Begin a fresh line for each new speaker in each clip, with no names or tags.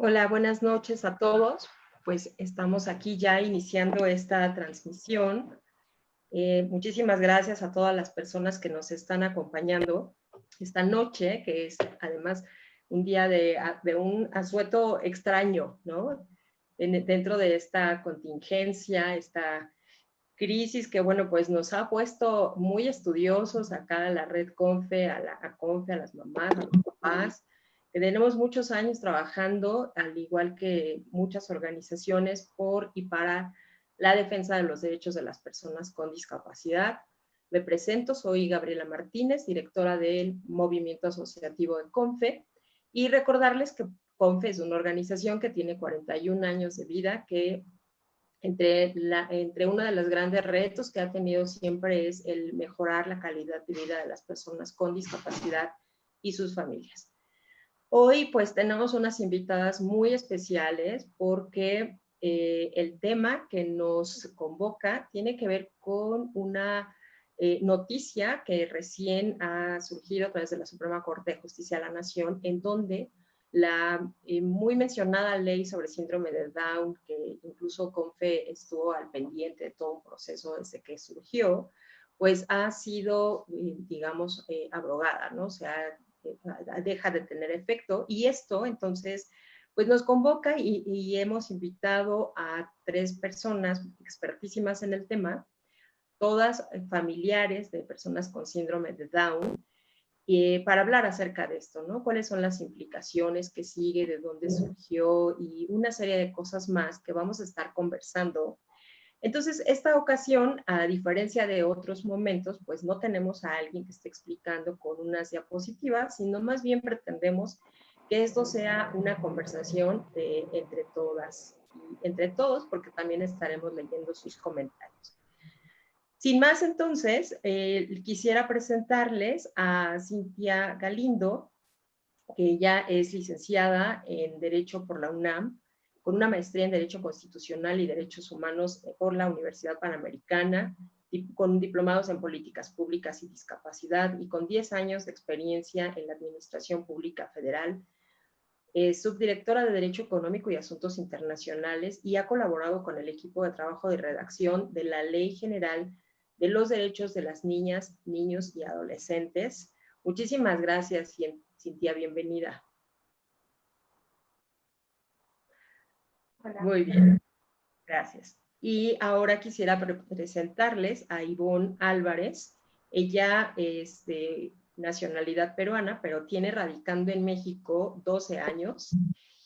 Hola, buenas noches a todos. Pues estamos aquí ya iniciando esta transmisión. Muchísimas gracias a todas las personas que nos están acompañando esta noche, que es además un día de un asueto extraño, ¿no? Dentro de esta contingencia, esta crisis que, bueno, pues nos ha puesto muy estudiosos acá a la red CONFE, a CONFE, a las mamás, a los papás, que tenemos muchos años trabajando, al igual que muchas organizaciones, por y para la defensa de los derechos de las personas con discapacidad. Me presento, soy Gabriela Martínez, directora del Movimiento Asociativo de CONFE, y recordarles que CONFE es una organización que tiene 41 años de vida, que entre uno de los grandes retos que ha tenido siempre es el mejorar la calidad de vida de las personas con discapacidad y sus familias. Hoy pues tenemos unas invitadas muy especiales porque el tema que nos convoca tiene que ver con una noticia que recién ha surgido a través de la Suprema Corte de Justicia de la Nación, en donde la muy mencionada ley sobre síndrome de Down, que incluso CONFE estuvo al pendiente de todo un proceso desde que surgió, pues ha sido, digamos, abrogada, ¿no? O sea, deja de tener efecto. Y esto, entonces, pues nos convoca y hemos invitado a 3 personas expertísimas en el tema, todas familiares de personas con síndrome de Down, para hablar acerca de esto, ¿no? ¿Cuáles son las implicaciones que sigue, de dónde surgió y una serie de cosas más que vamos a estar conversando. Entonces, esta ocasión, a diferencia de otros momentos, pues no tenemos a alguien que esté explicando con unas diapositivas, sino más bien pretendemos que esto sea una conversación entre todas y entre todos, porque también estaremos leyendo sus comentarios. Sin más, entonces, quisiera presentarles a Cintia Galindo, que ella es licenciada en Derecho por la UNAM, con una maestría en Derecho Constitucional y Derechos Humanos por la Universidad Panamericana, con diplomados en Políticas Públicas y Discapacidad y con 10 años de experiencia en la Administración Pública Federal. Es subdirectora de Derecho Económico y Asuntos Internacionales y ha colaborado con el equipo de trabajo de redacción de la Ley General de los Derechos de las Niñas, Niños y Adolescentes. Muchísimas gracias, Cintia, bienvenida.
Hola.
Muy bien, gracias. Y ahora quisiera presentarles a Ivonne Álvarez. Ella es de nacionalidad peruana, pero tiene radicando en México 12 años.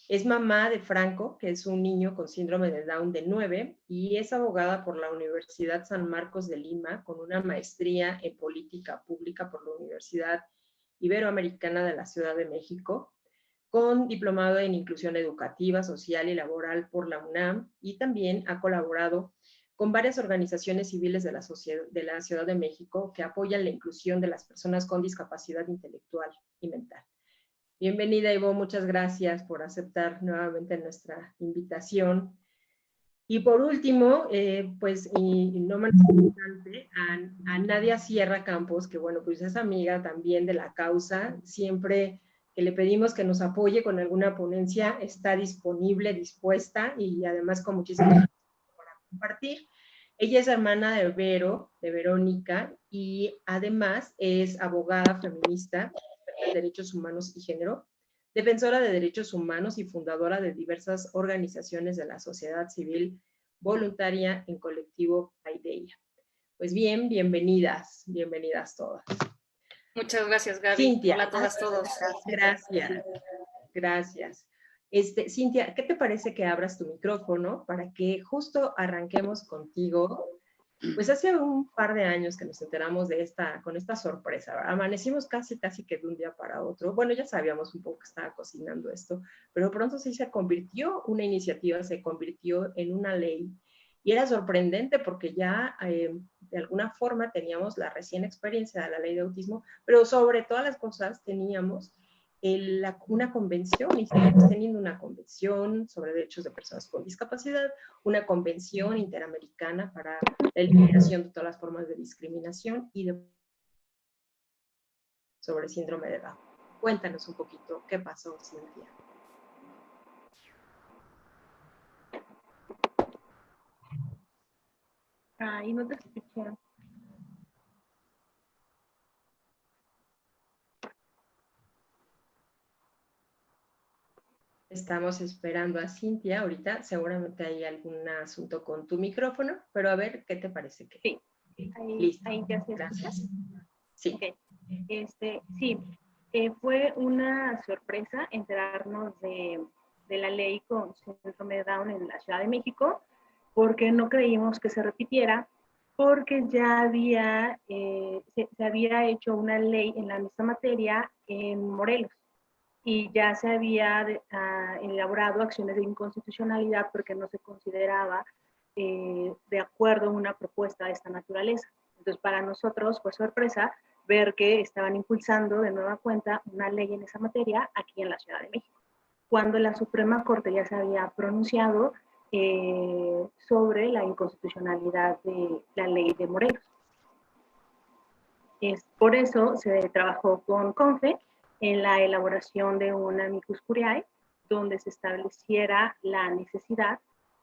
Es mamá de Franco, que es un niño con síndrome de Down de 9, y es abogada por la Universidad San Marcos de Lima, con una maestría en política pública por la Universidad Iberoamericana de la Ciudad de México, con diplomado en inclusión educativa, social y laboral por la UNAM, y también ha colaborado con varias organizaciones civiles de la Ciudad de México que apoyan la inclusión de las personas con discapacidad intelectual y mental. Bienvenida, Ivo, muchas gracias por aceptar nuevamente nuestra invitación. Y por último, pues, y no menos importante, a Nadia Sierra Campos, que bueno, pues es amiga también de la causa, siempre que le pedimos que nos apoye con alguna ponencia, está disponible, dispuesta y además con muchísimas cosas para compartir. Ella es hermana de Verónica, y además es abogada feminista en derechos humanos y género, defensora de derechos humanos y fundadora de diversas organizaciones de la sociedad civil voluntaria en colectivo Paideia. Pues bien, bienvenidas todas.
Muchas gracias, Gaby.
Cintia.
Hola a todas, todos.
Gracias. Cintia, ¿qué te parece que abras tu micrófono para que justo arranquemos contigo? Pues hace un par de años que nos enteramos de con esta sorpresa, ¿verdad? Amanecimos casi que de un día para otro. Bueno, ya sabíamos un poco que estaba cocinando esto, pero pronto sí se convirtió, una iniciativa se convirtió en una ley. Y era sorprendente porque ya de alguna forma teníamos la recién experiencia de la ley de autismo, pero sobre todas las cosas teníamos una convención, y estamos teniendo una convención sobre derechos de personas con discapacidad, una convención interamericana para la eliminación de todas las formas de discriminación y sobre síndrome de Down. Cuéntanos un poquito qué pasó, Cintia.
Ay, no te escuché.
Estamos esperando a Cintia ahorita. Seguramente hay algún asunto con tu micrófono, pero a ver, ¿qué te parece?
Sí,
Listo.
ahí ya se escucha.
Gracias. Sí.
Okay. Sí, fue una sorpresa enterarnos de la ley con síndrome de Down en la Ciudad de México, porque no creímos que se repitiera, porque ya había, se había hecho una ley en la misma materia en Morelos y ya se había elaborado acciones de inconstitucionalidad porque no se consideraba de acuerdo a una propuesta de esta naturaleza. Entonces, para nosotros fue sorpresa ver que estaban impulsando de nueva cuenta una ley en esa materia aquí en la Ciudad de México, cuando la Suprema Corte ya se había pronunciado sobre la inconstitucionalidad de la ley de Morelos. Por eso se trabajó con CONFE en la elaboración de un amicus curiae, donde se estableciera la necesidad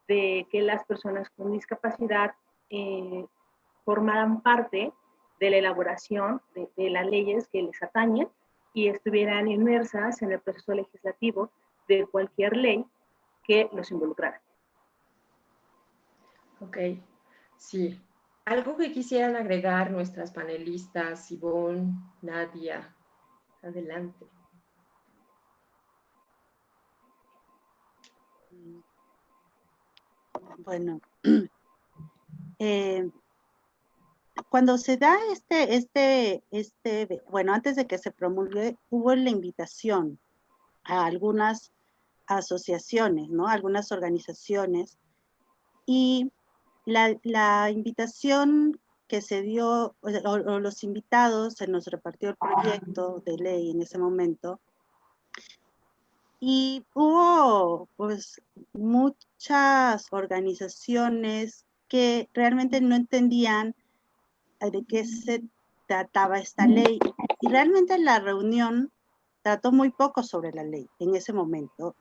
de que las personas con discapacidad formaran parte de la elaboración de las leyes que les atañen y estuvieran inmersas en el proceso legislativo de cualquier ley que los involucrara.
Ok, sí. ¿Algo que quisieran agregar nuestras panelistas, Ivonne, Nadia? Adelante.
Bueno, cuando se da bueno, antes de que se promulgue, hubo la invitación a algunas asociaciones, ¿no? Algunas organizaciones, y la invitación que se dio, o los invitados, se nos repartió el proyecto de ley en ese momento, y hubo pues muchas organizaciones que realmente no entendían de qué se trataba esta ley, y realmente la reunión trató muy poco sobre la ley en ese momento.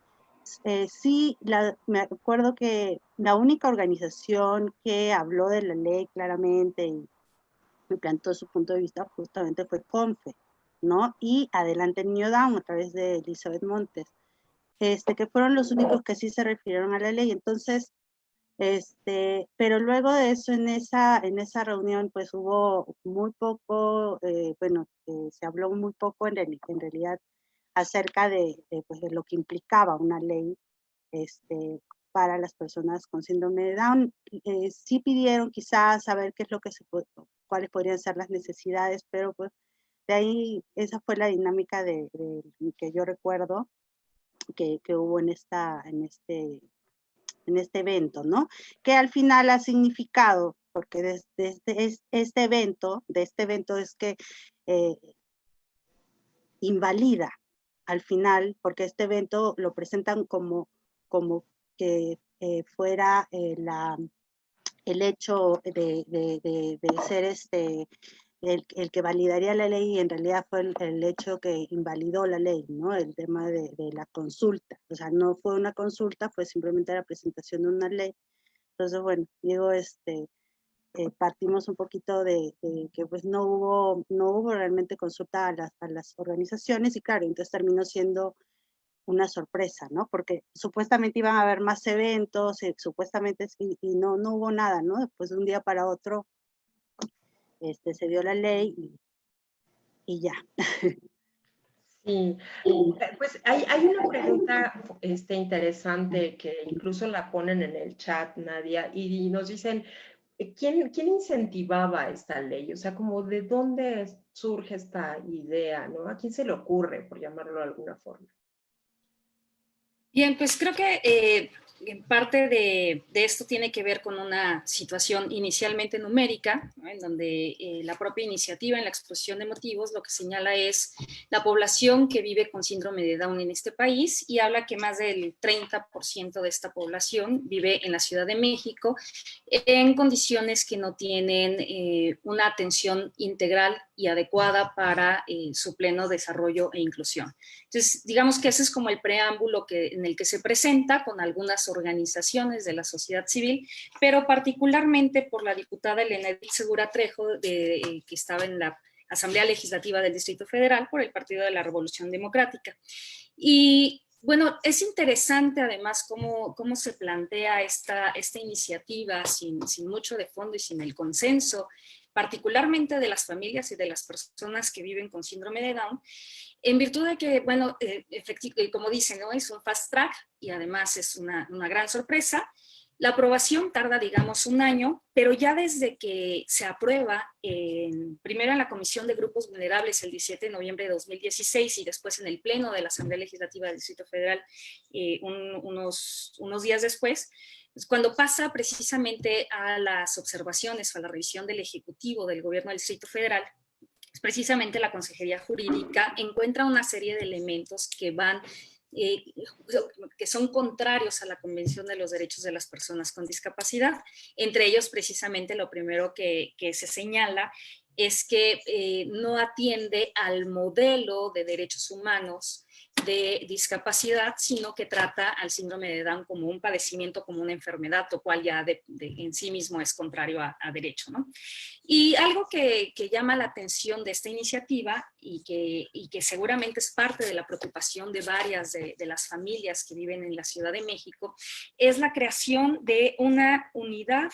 Sí, me acuerdo que la única organización que habló de la ley claramente y me plantó su punto de vista justamente fue CONFE, ¿no? Y Adelante Niño Down a través de Elizabeth Montes, que fueron los únicos que sí se refirieron a la ley. Entonces, pero luego de eso, en esa reunión, pues hubo muy poco, se habló muy poco en realidad acerca pues, de lo que implicaba una ley para las personas con síndrome de Down. Sí pidieron quizás saber qué es lo que cuáles podrían ser las necesidades, pero pues de ahí esa fue la dinámica que yo recuerdo que hubo en este evento, ¿no? Que al final ha significado, porque de este evento es que invalida al final, porque este evento lo presentan como que fuera el hecho de ser el que validaría la ley, y en realidad fue el hecho que invalidó la ley, ¿no? El tema de la consulta. O sea, no fue una consulta, fue simplemente la presentación de una ley. Entonces, bueno, digo, partimos un poquito de que pues no hubo realmente consulta a las organizaciones, y claro, entonces terminó siendo una sorpresa, ¿no? Porque supuestamente iban a haber más eventos, supuestamente, y no hubo nada, ¿no? Después de un día para otro, se dio la ley y ya.
Sí, pues hay una pregunta interesante que incluso la ponen en el chat, Nadia, y nos dicen, ¿quién incentivaba esta ley? O sea, como de dónde surge esta idea, ¿no? ¿A quién se le ocurre, por llamarlo de alguna forma?
Bien, pues creo que en parte de esto tiene que ver con una situación inicialmente numérica, ¿no? En donde la propia iniciativa en la exposición de motivos lo que señala es la población que vive con síndrome de Down en este país, y habla que más del 30% de esta población vive en la Ciudad de México en condiciones que no tienen una atención integral y adecuada para su pleno desarrollo e inclusión. Entonces, digamos que ese es como el preámbulo en el que se presenta con algunas organizaciones de la sociedad civil, pero particularmente por la diputada Elena Edith Segura Trejo, que estaba en la Asamblea Legislativa del Distrito Federal por el Partido de la Revolución Democrática. Y bueno, es interesante además cómo se plantea esta iniciativa sin mucho de fondo y sin el consenso, particularmente de las familias y de las personas que viven con síndrome de Down, en virtud de que, bueno, como dicen, ¿no? Es un fast track y además es una gran sorpresa. La aprobación tarda, digamos, un año, pero ya desde que se aprueba, primero en la Comisión de Grupos Vulnerables el 17 de noviembre de 2016 y después en el Pleno de la Asamblea Legislativa del Distrito Federal unos días después, pues cuando pasa precisamente a las observaciones o a la revisión del Ejecutivo del Gobierno del Distrito Federal, precisamente la Consejería Jurídica encuentra una serie de elementos que son contrarios a la Convención de los Derechos de las Personas con Discapacidad. Entre ellos, precisamente, lo primero que se señala es que no atiende al modelo de derechos humanos de discapacidad, sino que trata al síndrome de Down como un padecimiento, como una enfermedad, lo cual ya en sí mismo es contrario a derecho, ¿no? Y algo que llama la atención de esta iniciativa y que seguramente es parte de la preocupación de varias de las familias que viven en la Ciudad de México, es la creación de una unidad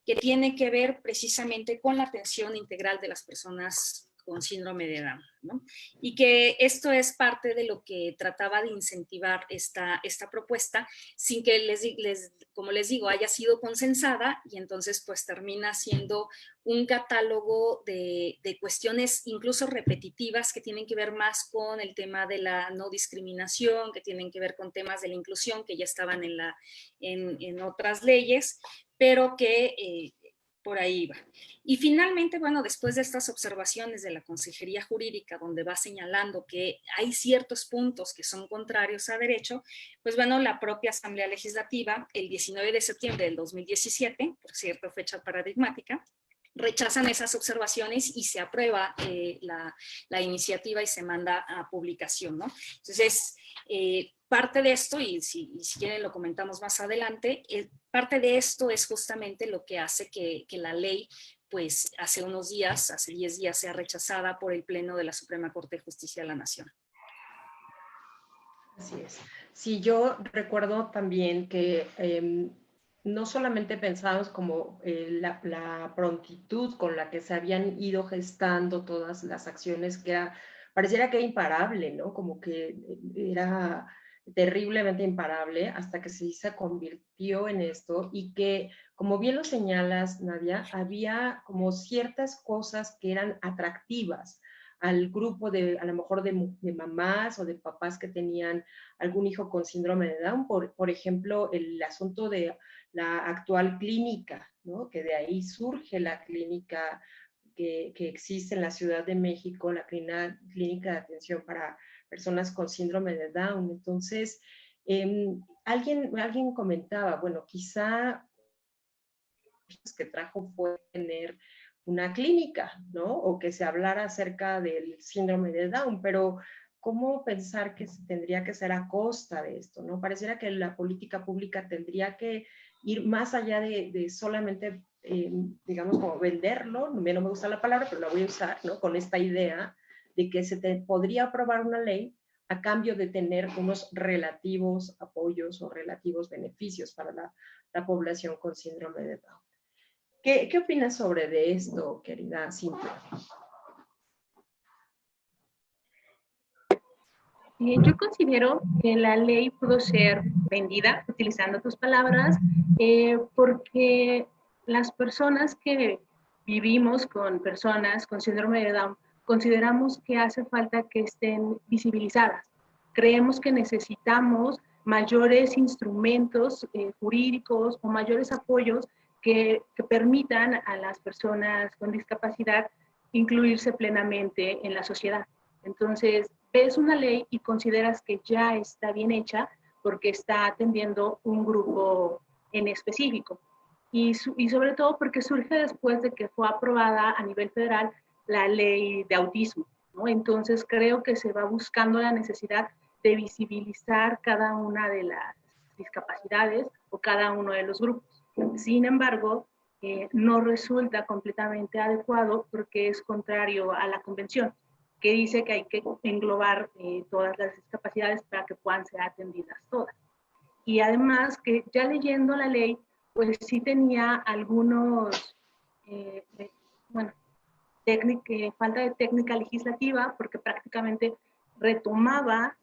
que tiene que ver precisamente con la atención integral de las personas con síndrome de Down, ¿no? Y que esto es parte de lo que trataba de incentivar esta propuesta, sin que, como les digo, haya sido consensada, y entonces pues termina siendo un catálogo de cuestiones incluso repetitivas que tienen que ver más con el tema de la no discriminación, que tienen que ver con temas de la inclusión que ya estaban en otras leyes, pero que por ahí va. Y finalmente, bueno, después de estas observaciones de la Consejería Jurídica, donde va señalando que hay ciertos puntos que son contrarios a derecho, pues bueno, la propia Asamblea Legislativa, el 19 de septiembre del 2017, por cierto, fecha paradigmática, rechazan esas observaciones y se aprueba la iniciativa y se manda a publicación, ¿no? Entonces, parte de esto, y si quieren lo comentamos más adelante, parte de esto es justamente lo que hace que la ley, pues hace 10 días, sea rechazada por el Pleno de la Suprema Corte de Justicia de la Nación.
Así es. Sí, yo recuerdo también que no solamente pensábamos como la prontitud con la que se habían ido gestando todas las acciones, que pareciera que era imparable, ¿no? Como que era terriblemente imparable hasta que sí se convirtió en esto y que, como bien lo señalas, Nadia, había como ciertas cosas que eran atractivas al grupo a lo mejor de mamás o de papás que tenían algún hijo con síndrome de Down, por ejemplo, el asunto de la actual clínica, ¿no? Que de ahí surge la clínica que existe en la Ciudad de México, la clínica de atención para personas con síndrome de Down. Entonces, alguien comentaba, bueno, quizá que trajo fue tener una clínica, ¿no? O que se hablara acerca del síndrome de Down, pero ¿cómo pensar que se tendría que ser a costa de esto, ¿no? Pareciera que la política pública tendría que ir más allá de solamente, digamos, como venderlo, no me gusta la palabra, pero la voy a usar, ¿no? Con esta idea de que podría aprobar una ley a cambio de tener unos relativos apoyos o relativos beneficios para la población con síndrome de Down. ¿Qué opinas sobre esto, querida Cintia?
Yo considero que la ley pudo ser vendida, utilizando tus palabras, porque las personas que vivimos con personas con síndrome de Down consideramos que hace falta que estén visibilizadas. Creemos que necesitamos mayores instrumentos jurídicos o mayores apoyos que permitan a las personas con discapacidad incluirse plenamente en la sociedad. Entonces, ves una ley y consideras que ya está bien hecha porque está atendiendo un grupo en específico. Y sobre todo porque surge después de que fue aprobada a nivel federal la ley de autismo, ¿no? Entonces creo que se va buscando la necesidad de visibilizar cada una de las discapacidades o cada uno de los grupos. Sin embargo, no resulta completamente adecuado porque es contrario a la convención, que dice que hay que englobar todas las discapacidades para que puedan ser atendidas todas. Y además que ya leyendo la ley, pues sí tenía algunos, bueno, falta de técnica legislativa, porque prácticamente retomaba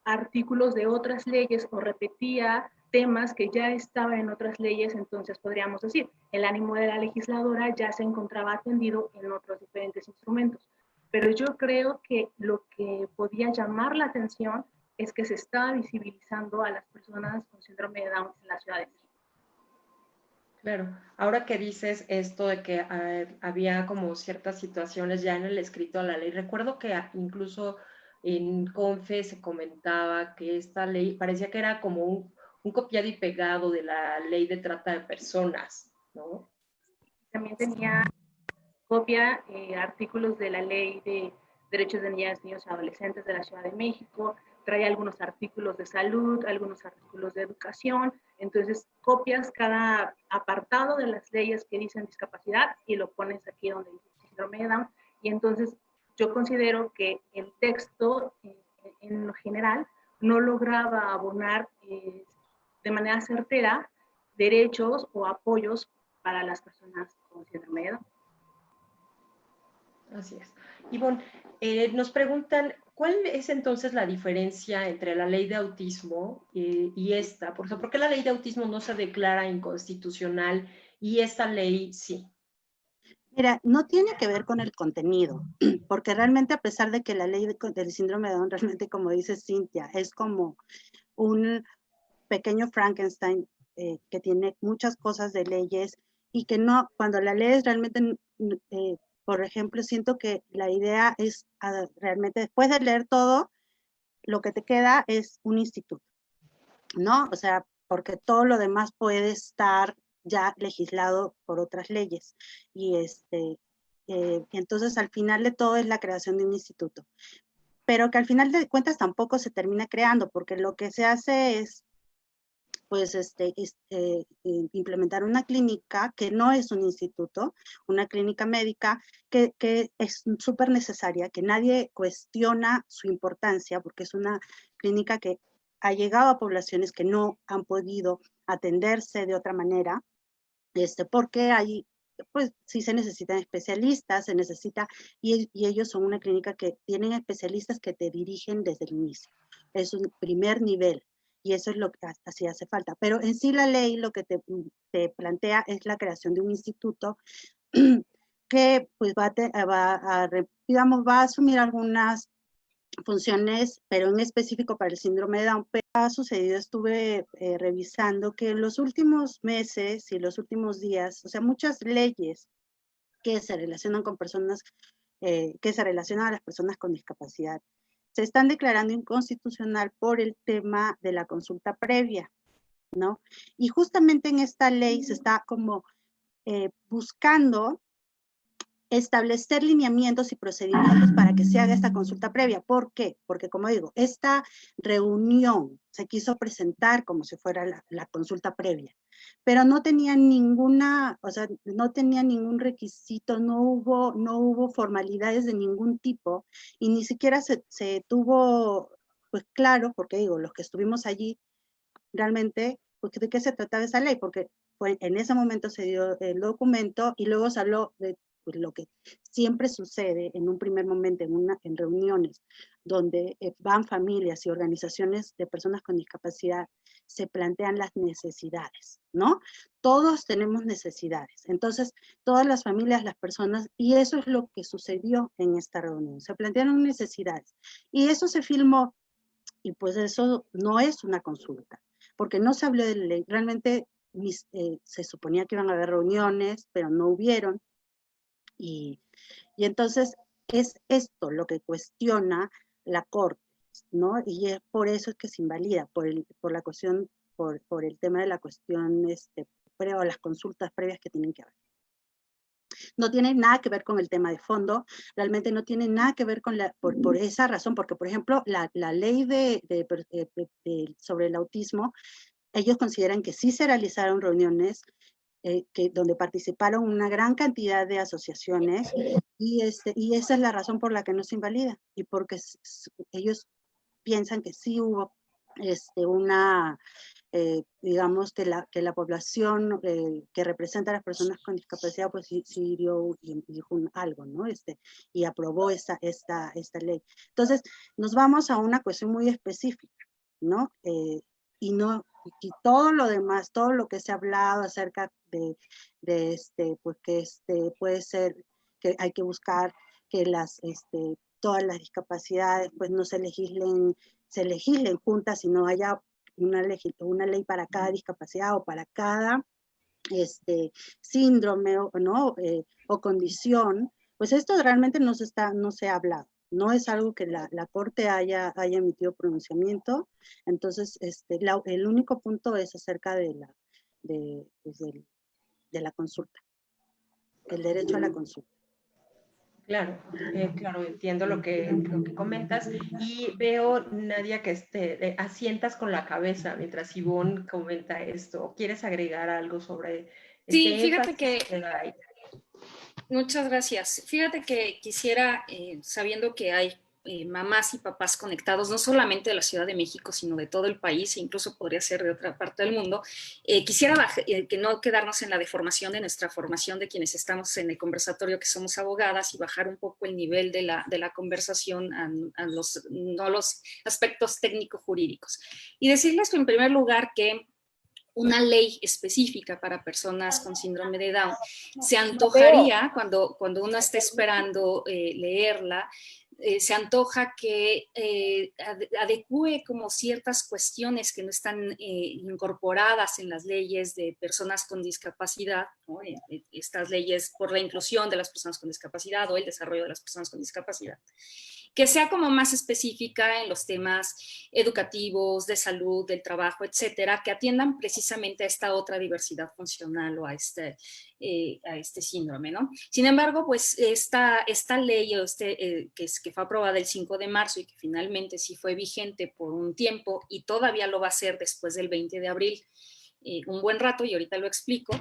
artículos de otras leyes o repetía temas que ya estaban en otras leyes. Entonces podríamos decir, el ánimo de la legisladora ya se encontraba atendido en otros diferentes instrumentos. Pero yo creo que lo que podía llamar la atención es que se estaba visibilizando a las personas con síndrome de Down en la Ciudad de México.
Claro, ahora que dices esto de que había como ciertas situaciones ya en el escrito de la ley, recuerdo que incluso en CONFE se comentaba que esta ley parecía que era como un copiado y pegado de la ley de trata de personas, ¿no?
También tenía copia artículos de la ley de derechos de niñas, niños y adolescentes de la Ciudad de México, trae algunos artículos de salud, algunos artículos de educación. Entonces copias cada apartado de las leyes que dicen discapacidad y lo pones aquí donde dice síndrome de Down. Y entonces yo considero que el texto en lo general no lograba abonar de manera certera derechos o apoyos para las personas con síndrome de Down.
Así es. Ivonne, nos preguntan, ¿cuál es entonces la diferencia entre la ley de autismo y esta? Por ejemplo, ¿por qué la ley de autismo no se declara inconstitucional y esta ley sí?
Mira, no tiene que ver con el contenido, porque realmente a pesar de que la ley del síndrome de Down, realmente como dice Cintia, es como un pequeño Frankenstein que tiene muchas cosas de leyes y que no, cuando la lees realmente, por ejemplo, siento que la idea es realmente después de leer todo, lo que te queda es un instituto, ¿no? O sea, porque todo lo demás puede estar ya legislado por otras leyes. Y entonces al final de todo es la creación de un instituto. Pero que al final de cuentas tampoco se termina creando, porque lo que se hace es pues implementar una clínica que no es un instituto, una clínica médica que es súper necesaria, que nadie cuestiona su importancia, porque es una clínica que ha llegado a poblaciones que no han podido atenderse de otra manera, porque hay, pues sí se necesitan especialistas, se necesita, y ellos son una clínica que tienen especialistas que te dirigen desde el inicio. Es un primer nivel. Y eso es lo que así hace falta. Pero en sí la ley lo que te plantea es la creación de un instituto que pues digamos, va a asumir algunas funciones, pero en específico para el síndrome de Down. Pero ha sucedido, estuve revisando que en los últimos meses y los últimos días, o sea, muchas leyes que se relacionan con personas, que se relacionan a las personas con discapacidad, se están declarando inconstitucional por el tema de la consulta previa, ¿no? Y justamente en esta ley se está como buscando establecer lineamientos y procedimientos para que se haga esta consulta previa. ¿Por qué? Porque, como digo, esta reunión se quiso presentar como si fuera la consulta previa, pero no tenía ninguna, o sea, no tenía ningún requisito, no hubo formalidades de ningún tipo, y ni siquiera se tuvo, pues claro, porque digo, los que estuvimos allí, realmente, pues, ¿de qué se trataba esa ley? Porque en ese momento se dio el documento y luego se habló de pues, lo que siempre sucede en un primer momento en reuniones donde van familias y organizaciones de personas con discapacidad, se plantean las necesidades, ¿no? Todos tenemos necesidades. Entonces, todas las familias, las personas, y eso es lo que sucedió en esta reunión. Se plantearon necesidades. Y eso se filmó, y pues eso no es una consulta, porque no se habló de la ley. Realmente se suponía que iban a haber reuniones, pero no hubieron. Y entonces es esto lo que cuestiona la Corte, ¿no? Y es por eso es que se invalida, por la cuestión, por el tema de la cuestión, o las consultas previas que tienen que haber. No tiene nada que ver con el tema de fondo, realmente no tiene nada que ver con por esa razón, porque por ejemplo la ley sobre el autismo, ellos consideran que sí se realizaron reuniones donde participaron una gran cantidad de asociaciones y esa es la razón por la que no se invalida y porque ellos piensan que sí hubo una digamos que la población que representa a las personas con discapacidad, pues sí dio y dijo algo, ¿no? Y aprobó esta ley. Entonces, nos vamos a una cuestión muy específica, ¿no? Y todo lo demás, todo lo que se ha hablado acerca de pues que puede ser que hay que buscar que todas las discapacidades, pues no se legislen juntas, sino haya una ley para cada discapacidad o para cada síndrome ¿no? O condición, pues esto realmente no se ha hablado. No es algo que la Corte haya emitido pronunciamiento. Entonces, el único punto es acerca de la consulta, el derecho a la consulta.
Claro, claro, entiendo lo que comentas y veo, Nadia, que asientas con la cabeza mientras Ivonne comenta esto. ¿Quieres agregar algo sobre
Sí,
este
fíjate
énfasis
que,
que da ahí?
muchas gracias. Fíjate que quisiera, sabiendo que hay mamás y papás conectados, no solamente de la Ciudad de México, sino de todo el país, e incluso podría ser de otra parte del mundo, quisiera que no quedarnos en la deformación de nuestra formación de quienes estamos en el conversatorio, que somos abogadas, y bajar un poco el nivel de la conversación a los aspectos técnico-jurídicos. Y decirles en primer lugar que una ley específica para personas con síndrome de Down se antojaría, cuando uno está esperando leerla, se antoja que adecue como ciertas cuestiones que no están incorporadas en las leyes de personas con discapacidad, ¿no? Estas leyes por la inclusión de las personas con discapacidad o el desarrollo de las personas con discapacidad, que sea como más específica en los temas educativos, de salud, del trabajo, etcétera, que atiendan precisamente a esta otra diversidad funcional o a este síndrome, ¿no? Sin embargo, pues esta ley que fue aprobada el 5 de marzo y que finalmente sí fue vigente por un tiempo y todavía lo va a ser después del 20 de abril, un buen rato, y ahorita lo explico,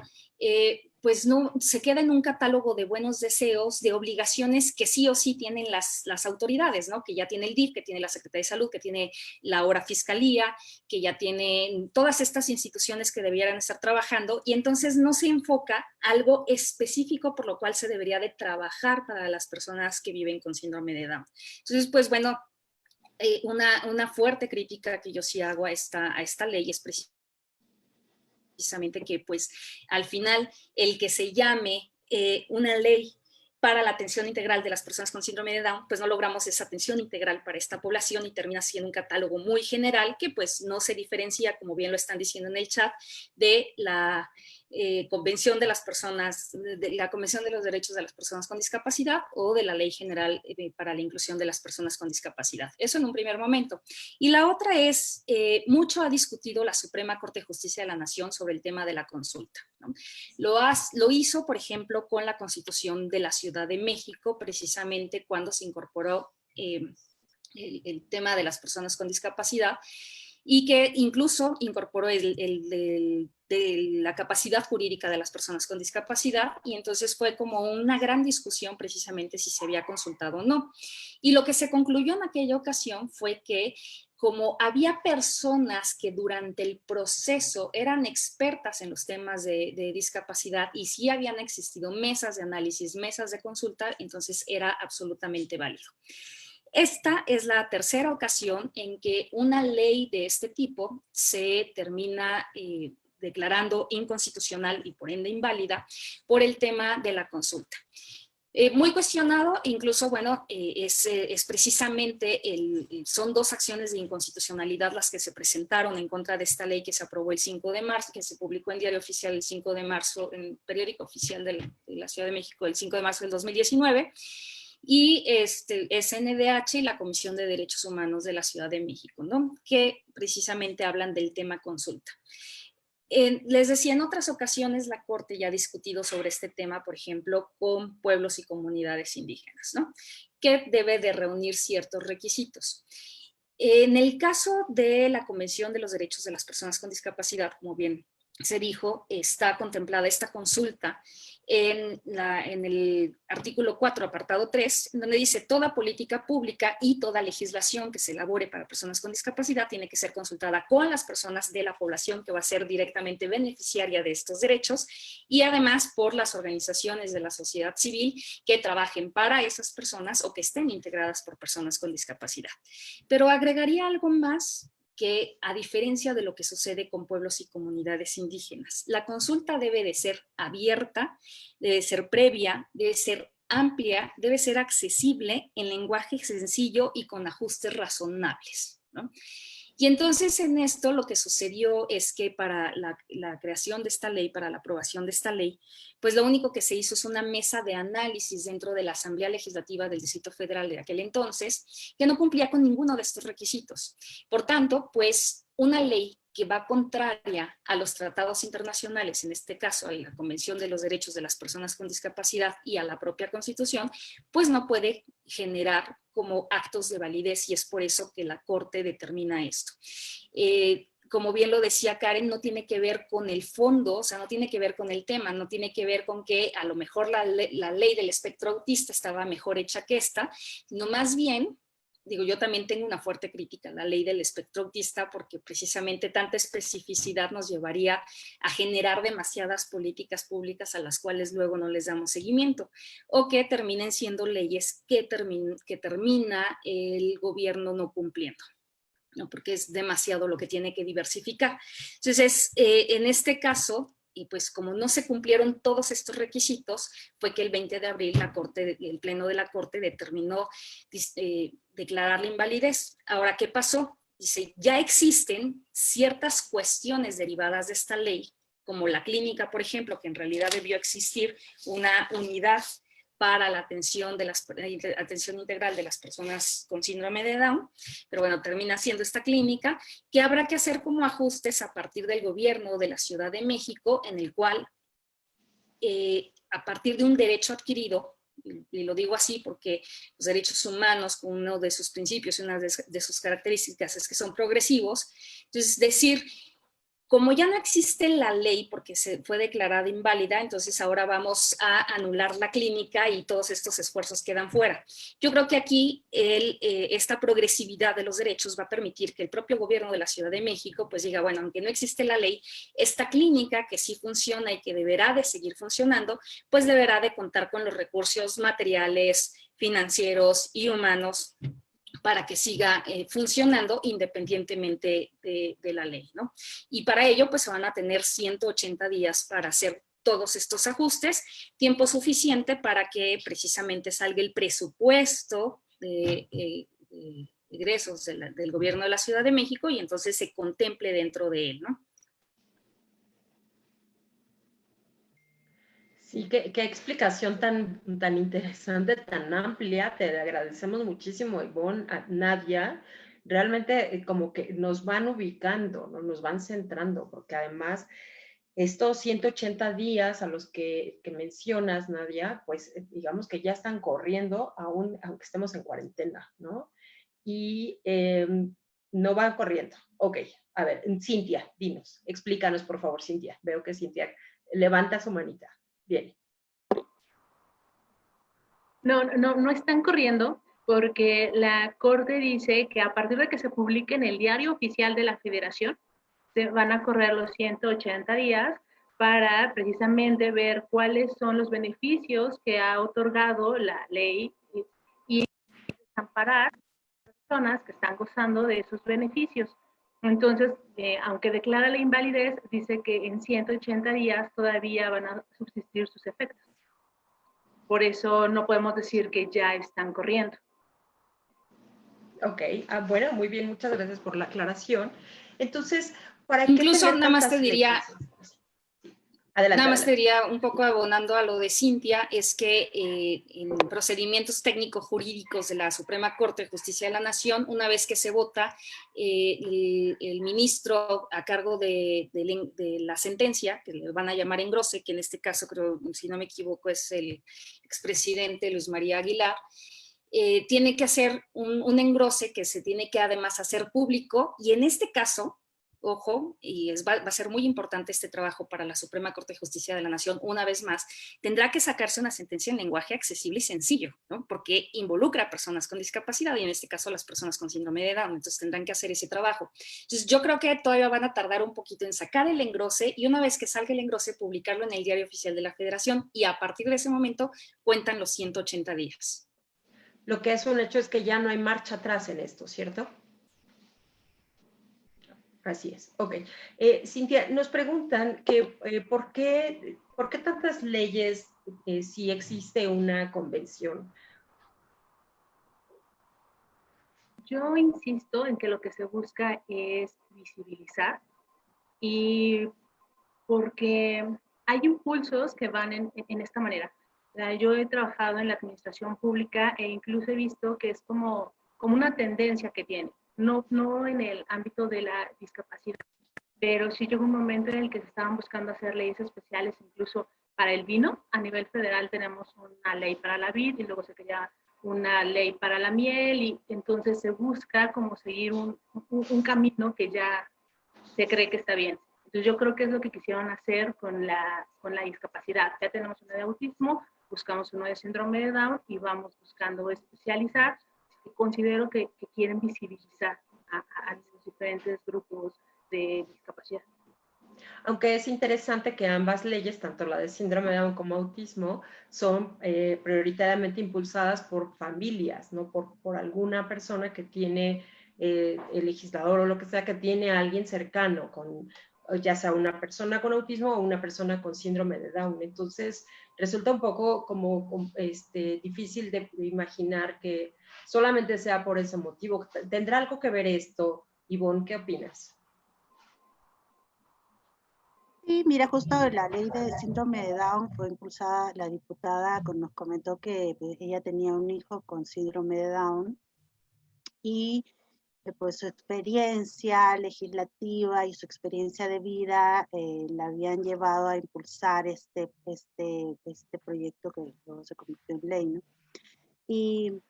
pues no se queda en un catálogo de buenos deseos, de obligaciones que sí o sí tienen las autoridades, ¿no? Que ya tiene el DIF, que tiene la Secretaría de Salud, que tiene la hora Fiscalía, que ya tienen todas estas instituciones que debieran estar trabajando, y entonces no se enfoca algo específico por lo cual se debería de trabajar para las personas que viven con síndrome de Down. Entonces, pues bueno, una fuerte crítica que yo sí hago a esta ley es precisamente que pues al final el que se llame una ley para la atención integral de las personas con síndrome de Down, pues no logramos esa atención integral para esta población y termina siendo un catálogo muy general que pues no se diferencia, como bien lo están diciendo en el chat, de la Convención de las Personas, de la Convención de los Derechos de las Personas con Discapacidad o de la Ley General para la Inclusión de las Personas con Discapacidad. Eso en un primer momento. Y la otra es, mucho ha discutido la Suprema Corte de Justicia de la Nación sobre el tema de la consulta, ¿no? Lo hizo, por ejemplo, con la Constitución de la Ciudad de México, precisamente cuando se incorporó el tema de las personas con discapacidad, y que incluso incorporó de la capacidad jurídica de las personas con discapacidad, y entonces fue como una gran discusión precisamente si se había consultado o no. Y lo que se concluyó en aquella ocasión fue que como había personas que durante el proceso eran expertas en los temas de discapacidad y sí habían existido mesas de análisis, mesas de consulta, entonces era absolutamente válido. Esta es la tercera ocasión en que una ley de este tipo se termina declarando inconstitucional y por ende inválida por el tema de la consulta. Muy cuestionado, incluso, bueno, es precisamente, son dos acciones de inconstitucionalidad las que se presentaron en contra de esta ley que se aprobó el 5 de marzo, que se publicó en Diario Oficial el 5 de marzo, en Periódico Oficial de la Ciudad de México el 5 de marzo del 2019, y SNDH y la Comisión de Derechos Humanos de la Ciudad de México, ¿no? Que precisamente hablan del tema consulta. Les decía, en otras ocasiones la Corte ya ha discutido sobre este tema, por ejemplo, con pueblos y comunidades indígenas, ¿no? Que debe de reunir ciertos requisitos. En el caso de la Convención de los Derechos de las Personas con Discapacidad, como bien se dijo, está contemplada esta consulta en el artículo 4, apartado 3, donde dice: toda política pública y toda legislación que se elabore para personas con discapacidad tiene que ser consultada con las personas de la población que va a ser directamente beneficiaria de estos derechos, y además por las organizaciones de la sociedad civil que trabajen para esas personas o que estén integradas por personas con discapacidad. Pero agregaría algo más, que a diferencia de lo que sucede con pueblos y comunidades indígenas, la consulta debe de ser abierta, debe ser previa, debe ser amplia, debe ser accesible en lenguaje sencillo y con ajustes razonables, ¿no? Y entonces en esto lo que sucedió es que para la creación de esta ley, para la aprobación de esta ley, pues lo único que se hizo es una mesa de análisis dentro de la Asamblea Legislativa del Distrito Federal de aquel entonces, que no cumplía con ninguno de estos requisitos. Por tanto, pues una ley que va contraria a los tratados internacionales, en este caso a la Convención de los Derechos de las Personas con Discapacidad y a la propia Constitución, pues no puede generar como actos de validez, y es por eso que la Corte determina esto. Como bien lo decía Karen, no tiene que ver con el fondo, o sea, no tiene que ver con el tema, no tiene que ver con que a lo mejor la ley del espectro autista estaba mejor hecha que esta, sino más bien, digo, yo también tengo una fuerte crítica a la ley del espectro autista, porque precisamente tanta especificidad nos llevaría a generar demasiadas políticas públicas a las cuales luego no les damos seguimiento, o que terminen siendo leyes que termina el gobierno no cumpliendo, ¿no? Porque es demasiado lo que tiene que diversificar. Entonces, en este caso, y pues como no se cumplieron todos estos requisitos, fue que el 20 de abril el Pleno de la Corte determinó declarar la invalidez. Ahora, ¿qué pasó? Dice, ya existen ciertas cuestiones derivadas de esta ley, como la clínica, por ejemplo, que en realidad debió existir una unidad para la atención integral de las personas con síndrome de Down, pero bueno, termina siendo esta clínica, que habrá que hacer como ajustes a partir del gobierno de la Ciudad de México, en el cual, a partir de un derecho adquirido, y lo digo así porque los derechos humanos, uno de sus principios, una de sus características es que son progresivos, entonces decir, como ya no existe la ley porque se fue declarada inválida, entonces ahora vamos a anular la clínica y todos estos esfuerzos quedan fuera. Yo creo que aquí esta progresividad de los derechos va a permitir que el propio gobierno de la Ciudad de México pues diga, bueno, aunque no existe la ley, esta clínica que sí funciona y que deberá de seguir funcionando, pues deberá de contar con los recursos materiales, financieros y humanos para que siga funcionando independientemente de la ley, ¿no? Y para ello, pues se van a tener 180 días para hacer todos estos ajustes, tiempo suficiente para que precisamente salga el presupuesto de egresos del gobierno de la Ciudad de México y entonces se contemple dentro de él, ¿no?
Sí, qué explicación tan interesante, tan amplia. Te agradecemos muchísimo, Ivonne, a Nadia. Realmente como que nos van ubicando, ¿no? Nos van centrando, porque además estos 180 días a los que mencionas, Nadia, pues digamos que ya están corriendo, aunque estemos en cuarentena, ¿no? Y no van corriendo. Ok, a ver, Cintia, dinos, explícanos por favor, Cintia. Veo que Cintia levanta su manita. Bien.
No están corriendo porque la Corte dice que a partir de que se publique en el Diario Oficial de la Federación, se van a correr los 180 días para precisamente ver cuáles son los beneficios que ha otorgado la ley y amparar a las personas que están gozando de esos beneficios. Entonces, aunque declara la invalidez, dice que en 180 días todavía van a subsistir sus efectos. Por eso no podemos decir que ya están corriendo.
Ok, bueno, muy bien, muchas gracias por la aclaración. Entonces, ¿para
incluso
qué tener
nada más te
tantas
diría,
fechas? Adelante,
Nada más
adelante.
diría, un poco abonando a lo de Cintia, es que en procedimientos técnico-jurídicos de la Suprema Corte de Justicia de la Nación, una vez que se vota, el ministro a cargo de la sentencia, que le van a llamar engrose, que en este caso creo, si no me equivoco, es el expresidente Luis María Aguilar, tiene que hacer un engrose que se tiene que además hacer público, y en este caso, ojo, y va a ser muy importante este trabajo para la Suprema Corte de Justicia de la Nación, una vez más, tendrá que sacarse una sentencia en lenguaje accesible y sencillo, ¿no? Porque involucra a personas con discapacidad y en este caso a las personas con síndrome de Down, entonces tendrán que hacer ese trabajo. Entonces yo creo que todavía van a tardar un poquito en sacar el engrose y una vez que salga el engrose, publicarlo en el Diario Oficial de la Federación y a partir de ese momento cuentan los 180 días.
Lo que es un hecho es que ya no hay marcha atrás en esto, ¿cierto? Así es, ok. Cintia, nos preguntan que ¿por qué tantas leyes si existe una convención?
Yo insisto en que lo que se busca es visibilizar y porque hay impulsos que van en esta manera. Yo he trabajado en la administración pública e incluso he visto que es como una tendencia que tiene, no en el ámbito de la discapacidad, pero sí llegó un momento en el que se estaban buscando hacer leyes especiales incluso para el vino. A nivel federal tenemos una ley para la vid y luego se crea una ley para la miel y entonces se busca como seguir un camino que ya se cree que está bien. Entonces yo creo que es lo que quisieron hacer con la discapacidad. Ya tenemos uno de autismo, buscamos uno de síndrome de Down y vamos buscando especializar. Considero que quieren visibilizar a los diferentes grupos de discapacidad.
Aunque es interesante que ambas leyes, tanto la de síndrome de Down como autismo, son prioritariamente impulsadas por familias, ¿no? Por alguna persona que tiene, el legislador o lo que sea, que tiene a alguien cercano, ya sea una persona con autismo o una persona con síndrome de Down. Entonces, resulta un poco como difícil de imaginar que solamente sea por ese motivo. ¿Tendrá algo que ver esto? Ivonne, ¿qué opinas?
Sí, mira, justo la ley de síndrome de Down fue impulsada, la diputada nos comentó que ella tenía un hijo con síndrome de Down y pues su experiencia legislativa y su experiencia de vida la habían llevado a impulsar este proyecto que luego se convirtió en ley, ¿no? Y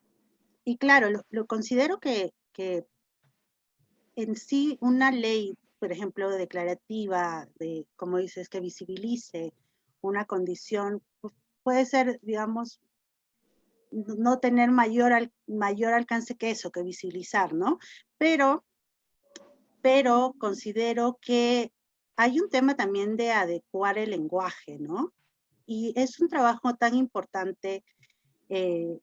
claro, lo considero que en sí una ley, por ejemplo, declarativa, de, como dices, que visibilice una condición, pues, puede ser, digamos, no tener mayor alcance que eso, que visibilizar, ¿no? Pero considero que hay un tema también de adecuar el lenguaje, ¿no? Y es un trabajo tan importante de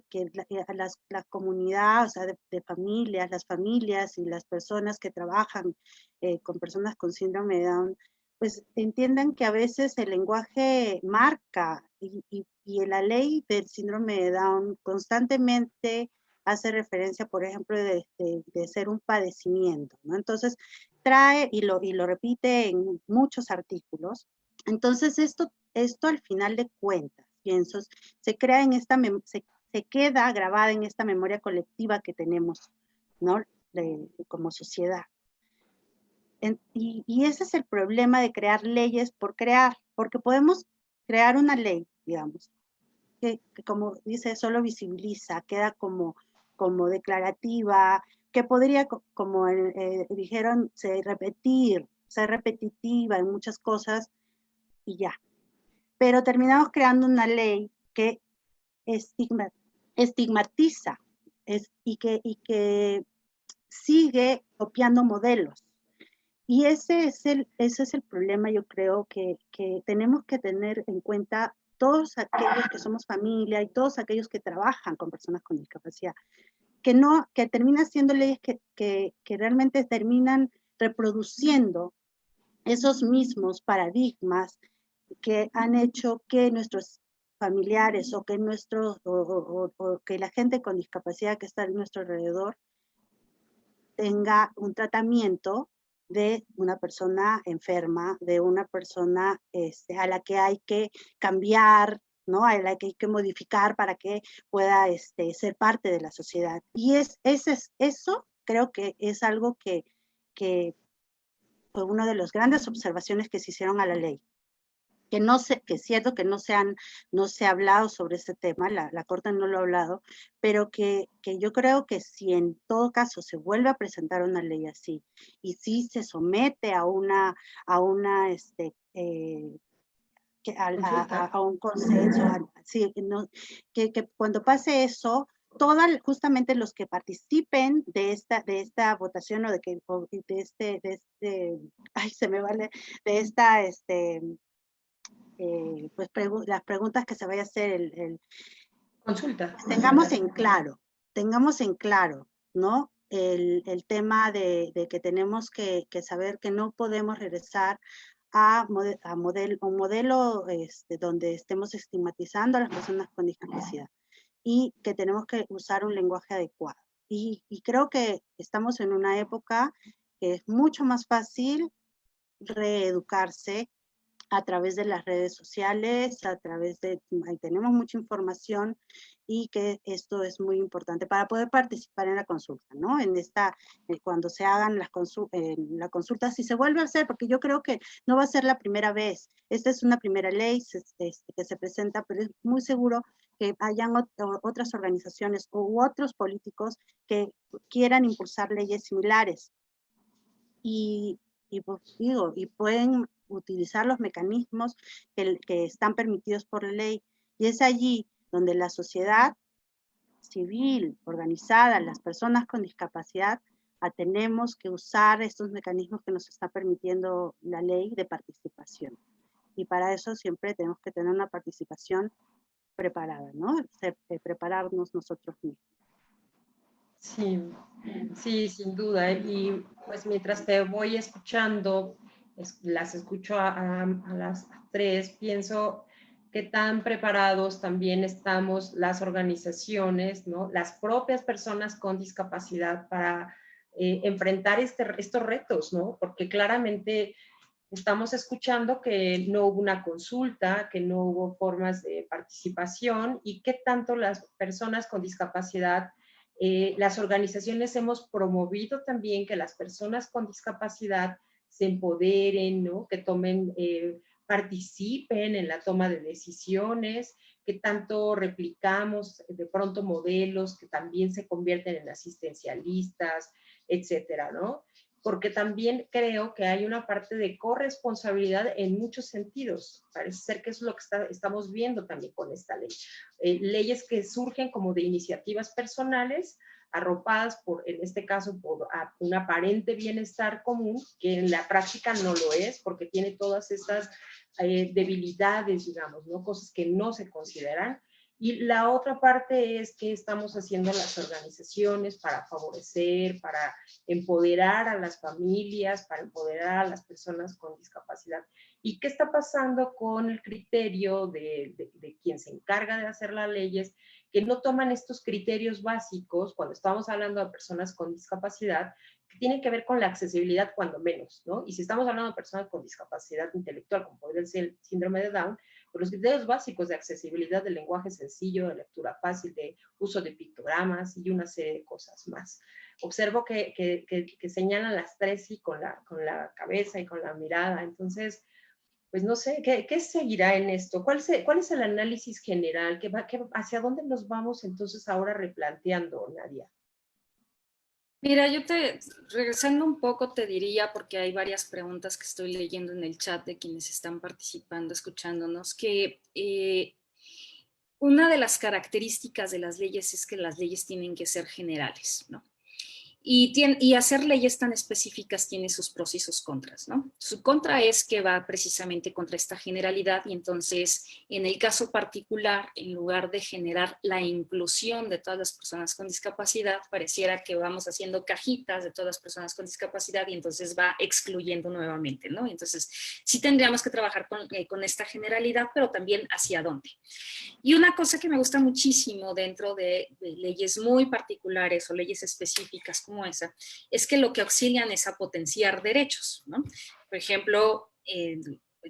que la comunidad, o sea, de familias, las familias y las personas que trabajan con personas con síndrome de Down, pues entiendan que a veces el lenguaje marca y la ley del síndrome de Down constantemente hace referencia, por ejemplo, de ser un padecimiento, ¿no? Entonces, trae y lo repite en muchos artículos. Entonces, esto al final de cuentas, pienso, se crea en se queda grabada en esta memoria colectiva que tenemos, ¿no? Como sociedad. Y ese es el problema de crear leyes por crear, porque podemos crear una ley, digamos, que como dice, solo visibiliza, queda como declarativa, que podría, como dijeron, ser repetitiva en muchas cosas y ya. Pero terminamos creando una ley que estigmatiza y que sigue copiando modelos. Y ese es el problema, yo creo, que tenemos que tener en cuenta todos aquellos que somos familia y todos aquellos que trabajan con personas con discapacidad, que terminan siendo leyes que realmente terminan reproduciendo esos mismos paradigmas que han hecho que nuestros familiares o que o que la gente con discapacidad que está a nuestro alrededor tenga un tratamiento de una persona enferma, de una persona a la que hay que cambiar, ¿no? A la que hay que modificar para que pueda ser parte de la sociedad. Y eso creo que es algo que fue una de las grandes observaciones que se hicieron a la ley. Que es cierto que no se ha hablado sobre este tema, la Corte no lo ha hablado, pero que yo creo que si en todo caso se vuelve a presentar una ley así, y si se somete a un consenso, sí, no, que cuando pase eso, justamente los que participen de esta votación, o de ay, se me vale, de esta, pues las preguntas que se vaya a hacer,
Consulta.
tengamos en claro, ¿no? El tema de que tenemos que saber que no podemos regresar a un modelo donde estemos estigmatizando a las personas con discapacidad, y que tenemos que usar un lenguaje adecuado. Y creo que estamos en una época que es mucho más fácil reeducarse a través de las redes sociales, tenemos mucha información, y que esto es muy importante para poder participar en la consulta, ¿no? Cuando se hagan la consulta, si se vuelve a hacer, porque yo creo que no va a ser la primera vez. Esta es una primera ley que se presenta, pero es muy seguro que hayan otras organizaciones u otros políticos que quieran impulsar leyes similares. Y pues digo, y pueden utilizar los mecanismos que están permitidos por la ley. Y es allí donde la sociedad civil organizada, las personas con discapacidad, tenemos que usar estos mecanismos que nos está permitiendo la ley de participación. Y para eso siempre tenemos que tener una participación preparada, ¿no? Prepararnos nosotros mismos.
Sí, sí, sin duda. Y pues mientras te voy escuchando, las escucho a las tres, pienso qué tan preparados también estamos las organizaciones, ¿no? Las propias personas con discapacidad para enfrentar estos retos, ¿no? Porque claramente estamos escuchando que no hubo una consulta, que no hubo formas de participación, y qué tanto las personas con discapacidad, las organizaciones hemos promovido también que las personas con discapacidad se empoderen, ¿no? Que participen en la toma de decisiones, que tanto replicamos de pronto modelos que también se convierten en asistencialistas, etcétera, ¿no? Porque también creo que hay una parte de corresponsabilidad en muchos sentidos. Parece ser que eso es lo que estamos viendo también con esta ley. Leyes que surgen como de iniciativas personales, arropadas en este caso, por un aparente bienestar común, que en la práctica no lo es, porque tiene todas estas debilidades, digamos, ¿no? Cosas que no se consideran. Y la otra parte es qué estamos haciendo las organizaciones para favorecer, para empoderar a las familias, para empoderar a las personas con discapacidad. ¿Y qué está pasando con el criterio de quien se encarga de hacer las leyes, que no toman estos criterios básicos cuando estamos hablando de personas con discapacidad, que tienen que ver con la accesibilidad cuando menos, ¿no? Y si estamos hablando de personas con discapacidad intelectual, como podría ser el síndrome de Down, pues los criterios básicos de accesibilidad, de lenguaje sencillo, de lectura fácil, de uso de pictogramas y una serie de cosas más. Observo que señalan las tres y con la cabeza y con la mirada. Entonces, pues no sé, ¿qué seguirá en esto? ¿Cuál es el análisis general? ¿Hacia dónde nos vamos entonces ahora replanteando, Nadia?
Mira, regresando un poco, te diría, porque hay varias preguntas que estoy leyendo en el chat de quienes están participando, escuchándonos, que una de las características de las leyes es que las leyes tienen que ser generales, ¿no? Y hacer leyes tan específicas tiene sus pros y sus contras, ¿no? Su contra es que va precisamente contra esta generalidad, y entonces, en el caso particular, en lugar de generar la inclusión de todas las personas con discapacidad, pareciera que vamos haciendo cajitas de todas las personas con discapacidad, y entonces va excluyendo nuevamente, ¿no? Entonces, sí tendríamos que trabajar con esta generalidad, pero también hacia dónde. Y una cosa que me gusta muchísimo dentro de leyes muy particulares o leyes específicas, como esa, es que lo que auxilian es a potenciar derechos, ¿no? Por ejemplo,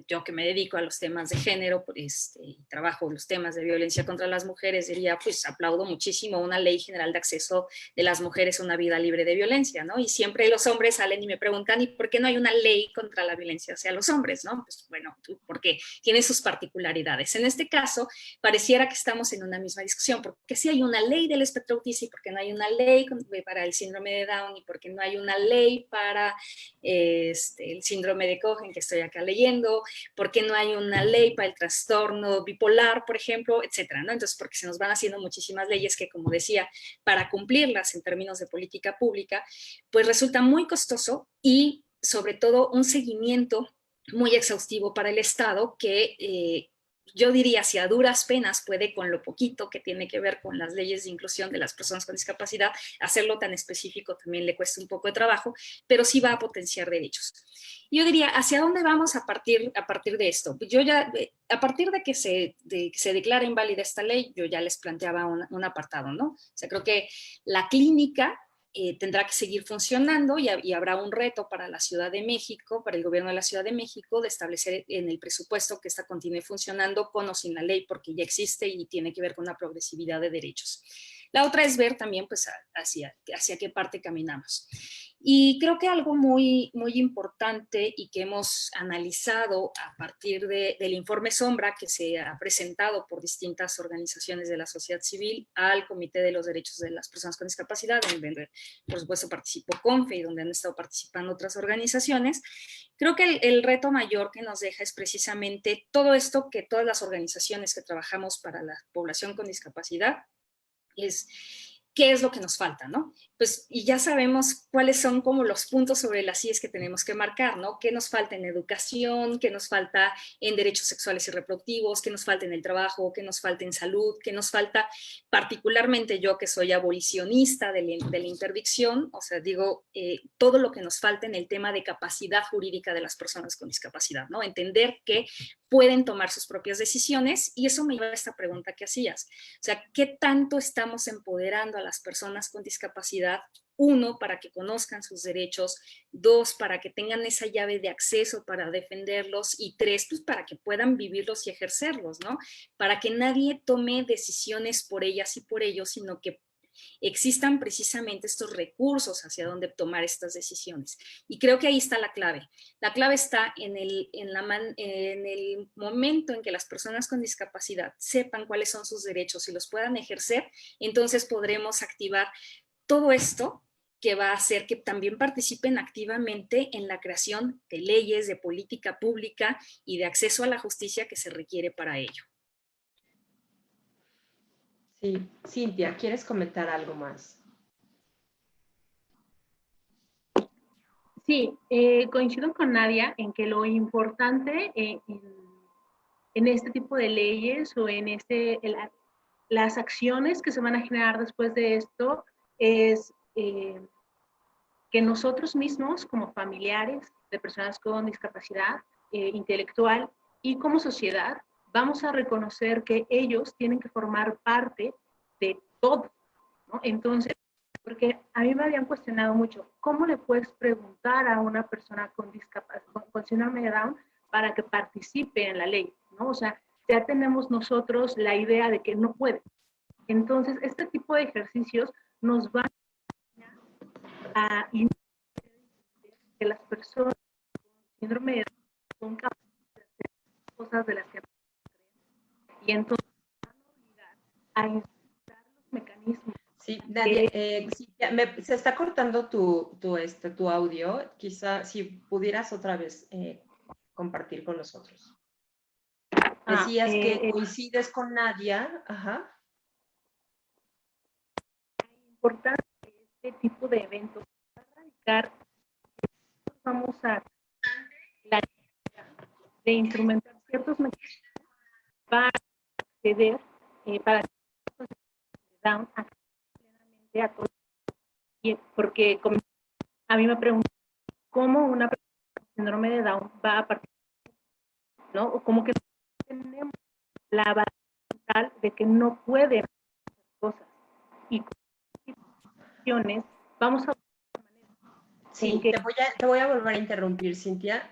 yo que me dedico a los temas de género, y trabajo los temas de violencia contra las mujeres, diría, pues aplaudo muchísimo una ley general de acceso de las mujeres a una vida libre de violencia, ¿no? Y siempre los hombres salen y me preguntan, ¿y por qué no hay una ley contra la violencia hacia los hombres, no? Pues bueno, porque tiene sus particularidades. En este caso, pareciera que estamos en una misma discusión, porque sí hay una ley del espectro autista y porque no hay una ley para el síndrome de Down y porque no hay una ley para el síndrome de Cohen, que estoy acá leyendo, por qué no hay una ley para el trastorno bipolar, por ejemplo, etcétera, ¿no? Entonces, porque se nos van haciendo muchísimas leyes que, como decía, para cumplirlas en términos de política pública, pues resulta muy costoso y, sobre todo, un seguimiento muy exhaustivo para el Estado que yo diría, si a duras penas puede, con lo poquito que tiene que ver con las leyes de inclusión de las personas con discapacidad, hacerlo tan específico también le cuesta un poco de trabajo, pero sí va a potenciar derechos. Yo diría, ¿hacia dónde vamos a partir de esto? Yo ya, a partir de que se declara inválida esta ley, yo ya les planteaba un apartado, ¿no? O sea, creo que la clínica tendrá que seguir funcionando y habrá un reto para la Ciudad de México, para el gobierno de la Ciudad de México, de establecer en el presupuesto que esta continúe funcionando con o sin la ley, porque ya existe y tiene que ver con la progresividad de derechos. La otra es ver también pues hacia qué parte caminamos. Y creo que algo muy, muy importante y que hemos analizado a partir del informe Sombra que se ha presentado por distintas organizaciones de la sociedad civil al Comité de los Derechos de las Personas con Discapacidad, donde por supuesto participó CONFE y donde han estado participando otras organizaciones, creo que el reto mayor que nos deja es precisamente todo esto que todas las organizaciones que trabajamos para la población con discapacidad es qué es lo que nos falta, ¿no? Pues, y ya sabemos cuáles son como los puntos sobre las IES que tenemos que marcar, ¿no? ¿Qué nos falta en educación? ¿Qué nos falta en derechos sexuales y reproductivos? ¿Qué nos falta en el trabajo? ¿Qué nos falta en salud? ¿Qué nos falta, particularmente yo que soy abolicionista de la interdicción? O sea, digo, todo lo que nos falta en el tema de capacidad jurídica de las personas con discapacidad, ¿no? Entender que pueden tomar sus propias decisiones y eso me lleva a esta pregunta que hacías. O sea, ¿qué tanto estamos empoderando a las personas con discapacidad? Uno, para que conozcan sus derechos. Dos, para que tengan esa llave de acceso para defenderlos. Y tres, pues para que puedan vivirlos y ejercerlos, ¿no? Para que nadie tome decisiones por ellas y por ellos, sino que existan precisamente estos recursos hacia dónde tomar estas decisiones. Y creo que ahí está la clave. La clave está en el momento en que las personas con discapacidad sepan cuáles son sus derechos y los puedan ejercer, entonces podremos activar todo esto que va a hacer que también participen activamente en la creación de leyes, de política pública y de acceso a la justicia que se requiere para ello.
Sí, Cintia, ¿quieres comentar algo más?
Sí, coincido con Nadia en que lo importante en este tipo de leyes o en las acciones que se van a generar después de esto es que nosotros mismos como familiares de personas con discapacidad intelectual y como sociedad vamos a reconocer que ellos tienen que formar parte de todo, ¿no? Entonces, porque a mí me habían cuestionado mucho, ¿cómo le puedes preguntar a una persona con discapacidad, con síndrome de Down para que participe en la ley, ¿no? O sea, ya tenemos nosotros la idea de que no puede. Entonces, este tipo de ejercicios nos van a que las personas con síndrome de Down son capaces de hacer cosas de las que no creen. Y entonces van a obligar a instaurar los mecanismos.
Sí, Nadia, sí, se está cortando tu audio. Quizá si pudieras otra vez compartir con nosotros. Decías que coincides con Nadia. Ajá.
Importante este tipo de eventos para radicar, vamos a la de instrumentar ciertos mecanismos para acceder, para Down plenamente a todos. Porque a mí me preguntan cómo una persona con síndrome de Down va a participar, ¿no? O como que tenemos la base mental de que no puede hacer cosas. Y con instituciones vamos a
Sí, te voy a volver a interrumpir, Cintia.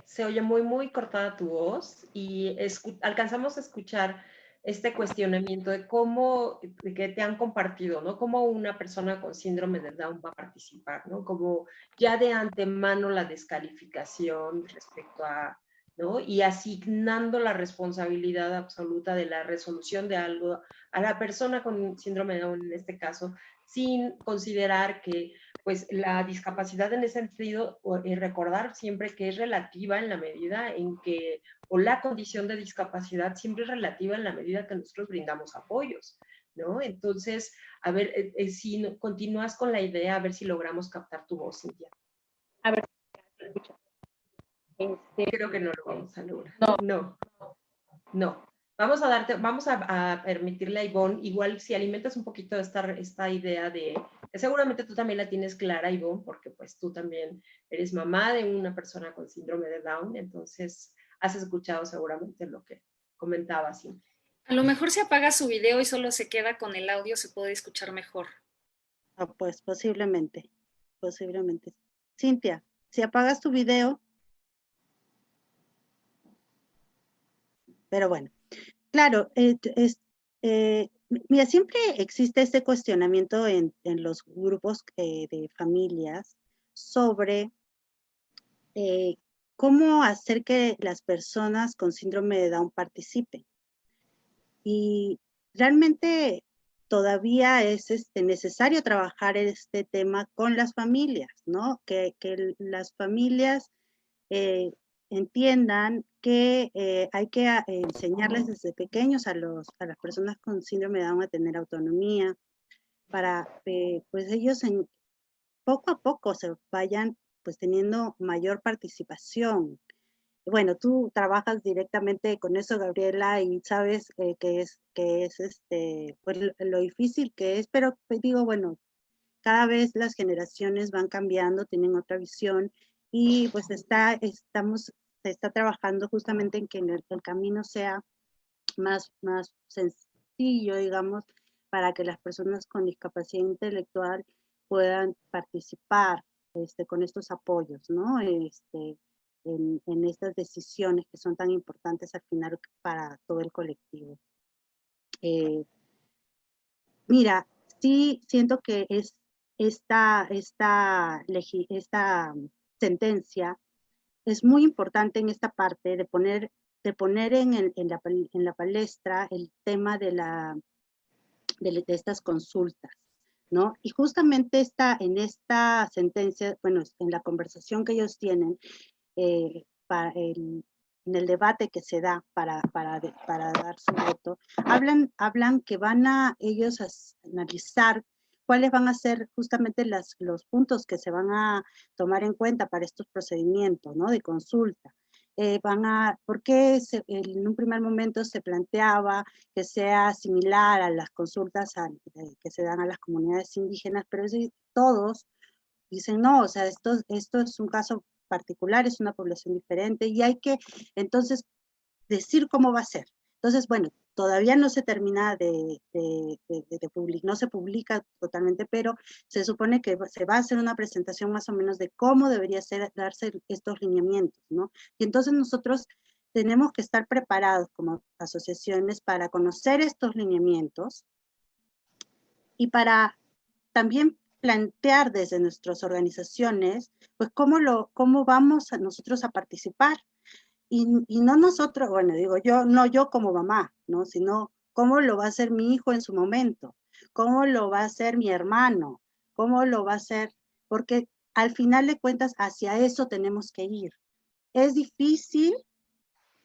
Se oye muy, muy cortada tu voz y alcanzamos a escuchar este cuestionamiento de cómo, de que te han compartido, ¿no? Cómo una persona con síndrome de Down va a participar, ¿no? Como ya de antemano la descalificación respecto a, ¿no? Y asignando la responsabilidad absoluta de la resolución de algo a la persona con síndrome de Down en este caso, sin considerar que pues la discapacidad en ese sentido, recordar siempre que es relativa en la medida en que, o la condición de discapacidad siempre es relativa en la medida que nosotros brindamos apoyos, ¿no? Entonces, a ver, si continúas con la idea, a ver si logramos captar tu voz, Cintia.
A ver si me escucha.
Creo que no lo vamos a lograr.
No.
No. Vamos a permitirle a Ivonne, igual si alimentas un poquito esta idea de, que seguramente tú también la tienes clara, Ivonne, porque pues tú también eres mamá de una persona con síndrome de Down, entonces has escuchado seguramente lo que comentaba Cintia.
A lo mejor si apaga su video y solo se queda con el audio, se puede escuchar mejor.
Pues posiblemente. Cintia, si apagas tu video. Pero bueno, claro, mira, siempre existe este cuestionamiento en los grupos de familias sobre cómo hacer que las personas con síndrome de Down participen. Y realmente todavía es necesario trabajar este tema con las familias, ¿no? Que las familias entiendan que hay que enseñarles desde pequeños a las personas con síndrome de Down a tener autonomía, para pues ellos poco a poco se vayan pues teniendo mayor participación. Bueno, tú trabajas directamente con eso, Gabriela, y sabes que es pues lo difícil que es, pero pues, digo, bueno, cada vez las generaciones van cambiando, tienen otra visión, y pues se está trabajando justamente en que el camino sea más sencillo, digamos, para que las personas con discapacidad intelectual puedan participar con estos apoyos, ¿no? En estas decisiones que son tan importantes al final para todo el colectivo. Mira, sí siento que esta sentencia es muy importante en esta parte de poner en la palestra el tema de estas consultas, ¿no? Y justamente en esta sentencia, bueno, en la conversación que ellos tienen, en el debate que se da para dar su voto, hablan que van a ellos a analizar cuáles van a ser justamente los puntos que se van a tomar en cuenta para estos procedimientos, ¿no? De consulta. Porque en un primer momento se planteaba que sea similar a las consultas que se dan a las comunidades indígenas, pero todos dicen, no, o sea, esto es un caso particular, es una población diferente y hay que entonces decir cómo va a ser. Entonces, bueno, todavía no se termina no se publica totalmente, pero se supone que se va a hacer una presentación más o menos de cómo debería darse estos lineamientos, ¿no? Y entonces nosotros tenemos que estar preparados como asociaciones para conocer estos lineamientos y para también plantear desde nuestras organizaciones, pues cómo vamos nosotros a participar. Y no nosotros, bueno, digo yo, no yo como mamá, ¿no? Sino cómo lo va a hacer mi hijo en su momento, cómo lo va a hacer mi hermano, cómo lo va a hacer, porque al final de cuentas hacia eso tenemos que ir. ¿Es difícil?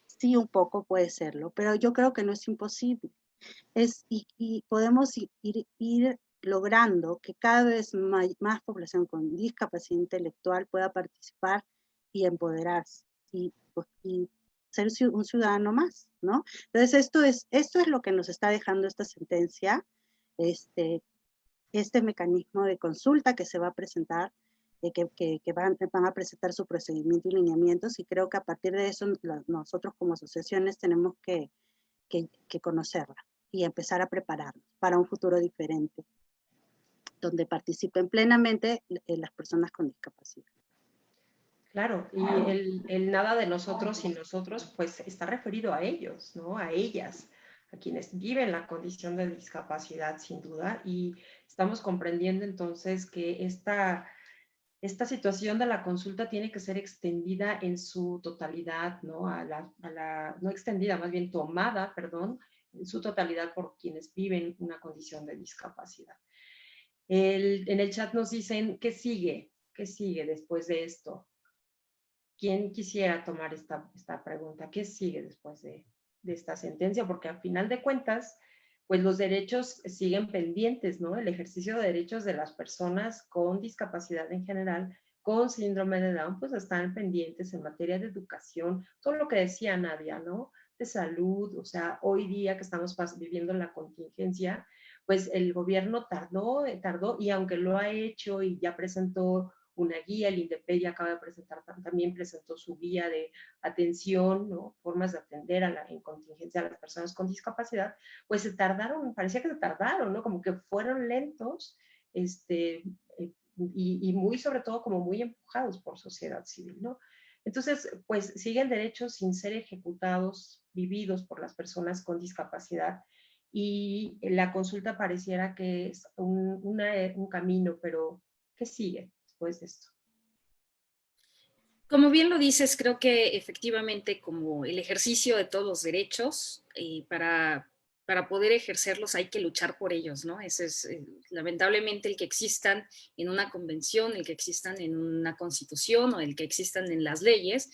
Sí, un poco puede serlo, pero yo creo que no es imposible. Y podemos ir logrando que cada vez más población con discapacidad intelectual pueda participar y empoderarse y ser un ciudadano más, ¿no? Entonces esto es lo que nos está dejando esta sentencia, este mecanismo de consulta que se va a presentar, que van a presentar su procedimiento y lineamientos, y creo que a partir de eso nosotros como asociaciones tenemos que conocerla y empezar a prepararnos para un futuro diferente. donde participen plenamente las personas con discapacidad.
Claro, y el nada de nosotros y nosotros, pues está referido a ellos, ¿no? A ellas, a quienes viven la condición de discapacidad, sin duda, y estamos comprendiendo entonces que esta situación de la consulta tiene que ser extendida en su totalidad, ¿no? No extendida, más bien tomada, perdón, en su totalidad por quienes viven una condición de discapacidad. En el chat nos dicen, ¿qué sigue? ¿Qué sigue después de esto? ¿Quién quisiera tomar esta pregunta? ¿Qué sigue después de esta sentencia? Porque al final de cuentas, pues los derechos siguen pendientes, ¿no? El ejercicio de derechos de las personas con discapacidad en general, con síndrome de Down, pues están pendientes en materia de educación, todo lo que decía Nadia, ¿no? De salud, o sea, hoy día que estamos viviendo la contingencia, pues el gobierno tardó, y aunque lo ha hecho y ya presentó una guía, el INDEPED ya acaba de presentar, también presentó su guía de atención, ¿no? Formas de atender en contingencia a las personas con discapacidad, pues se tardaron, parecía que se tardaron, ¿no? Como que fueron lentos, y muy sobre todo como muy empujados por sociedad civil, ¿no? Entonces, pues siguen derechos sin ser ejecutados, vividos por las personas con discapacidad, y la consulta pareciera que es un camino, pero ¿qué sigue después de esto?
Como bien lo dices, creo que efectivamente como el ejercicio de todos los derechos, para poder ejercerlos hay que luchar por ellos, ¿no? Ese es lamentablemente el que existan en una convención, el que existan en una constitución o el que existan en las leyes,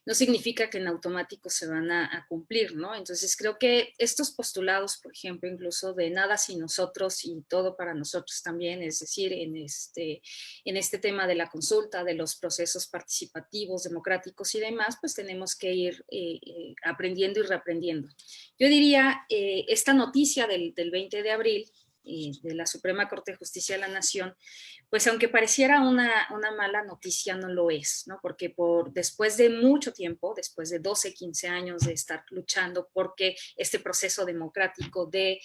no significa que en automático se van a cumplir, ¿no? Entonces creo que estos postulados, por ejemplo, incluso de nada sin nosotros y todo para nosotros también, es decir, en este tema de la consulta, de los procesos participativos, democráticos y demás, pues tenemos que ir aprendiendo y reaprendiendo. Yo diría, esta noticia del 20 de abril de la Suprema Corte de Justicia de la Nación, pues aunque pareciera una mala noticia, no lo es, ¿no? Porque después de mucho tiempo, después de 12, 15 años de estar luchando porque este proceso democrático de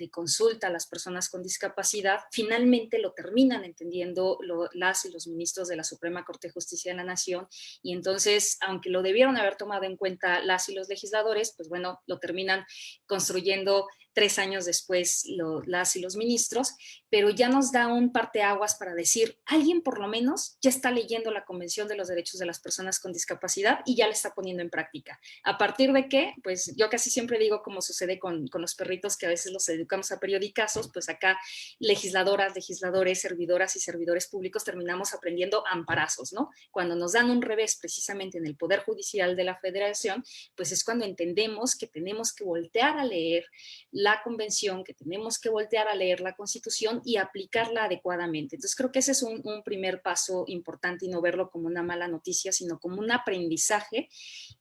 consulta a las personas con discapacidad, finalmente lo terminan entendiendo las y los ministros de la Suprema Corte de Justicia de la Nación, y entonces, aunque lo debieron haber tomado en cuenta las y los legisladores, pues bueno, lo terminan construyendo 3 años después las y los ministros, pero ya nos da un parteaguas para decir, alguien por lo menos ya está leyendo la Convención de los Derechos de las Personas con Discapacidad y ya la está poniendo en práctica. ¿A partir de qué? Pues yo casi siempre digo, como sucede con los perritos que a veces los educamos a periodicazos, pues acá legisladoras, legisladores, servidoras y servidores públicos terminamos aprendiendo amparazos, ¿no? Cuando nos dan un revés precisamente en el Poder Judicial de la Federación, pues es cuando entendemos que tenemos que voltear a leer la Convención, que tenemos que voltear a leer la Constitución y aplicarla adecuadamente. Entonces creo que ese es un primer paso importante, y no verlo como una mala noticia, sino como un aprendizaje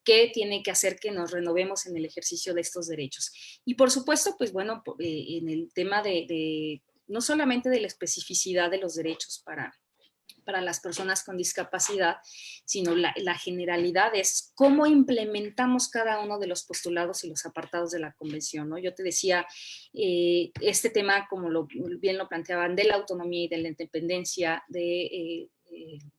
que tiene que hacer que nos renovemos en el ejercicio de estos derechos. Y por supuesto, pues bueno, en el tema de no solamente de la especificidad de los derechos para las personas con discapacidad, sino la generalidad es cómo implementamos cada uno de los postulados y los apartados de la convención, ¿no? Yo te decía, este tema, como bien lo planteaban, de la autonomía y de la independencia, de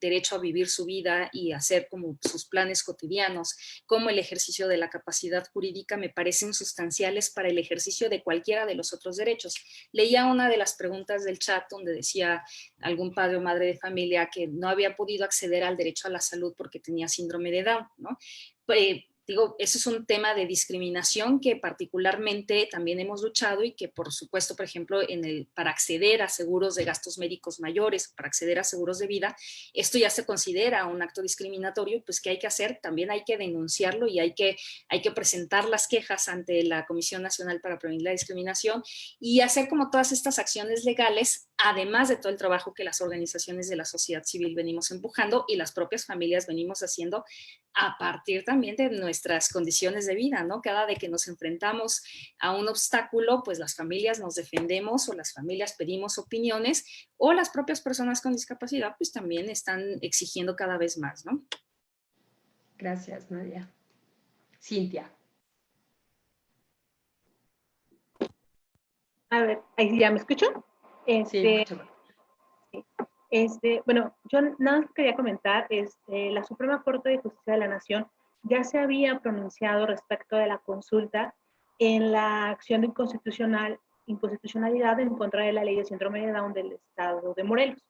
derecho a vivir su vida y hacer como sus planes cotidianos, como el ejercicio de la capacidad jurídica, me parecen sustanciales para el ejercicio de cualquiera de los otros derechos. Leía una de las preguntas del chat donde decía algún padre o madre de familia que no había podido acceder al derecho a la salud porque tenía síndrome de Down, ¿no? Digo, eso es un tema de discriminación que particularmente también hemos luchado, y que por supuesto, por ejemplo, para acceder a seguros de gastos médicos mayores, para acceder a seguros de vida, esto ya se considera un acto discriminatorio, y pues ¿qué hay que hacer? También hay que denunciarlo y hay que presentar las quejas ante la Comisión Nacional para Prevenir la Discriminación y hacer como todas estas acciones legales, además de todo el trabajo que las organizaciones de la sociedad civil venimos empujando y las propias familias venimos haciendo a partir también de nuestras condiciones de vida, ¿no? Cada vez que nos enfrentamos a un obstáculo, pues las familias nos defendemos, o las familias pedimos opiniones, o las propias personas con discapacidad pues también están exigiendo cada vez más, ¿no?
Gracias, Nadia. Cintia.
A ver, ¿ahí ya me escuchan?
Sí,
Bueno, yo nada más quería comentar, la Suprema Corte de Justicia de la Nación ya se había pronunciado respecto de la consulta en la acción de inconstitucionalidad en contra de la ley de síndrome de Down del estado de Morelos.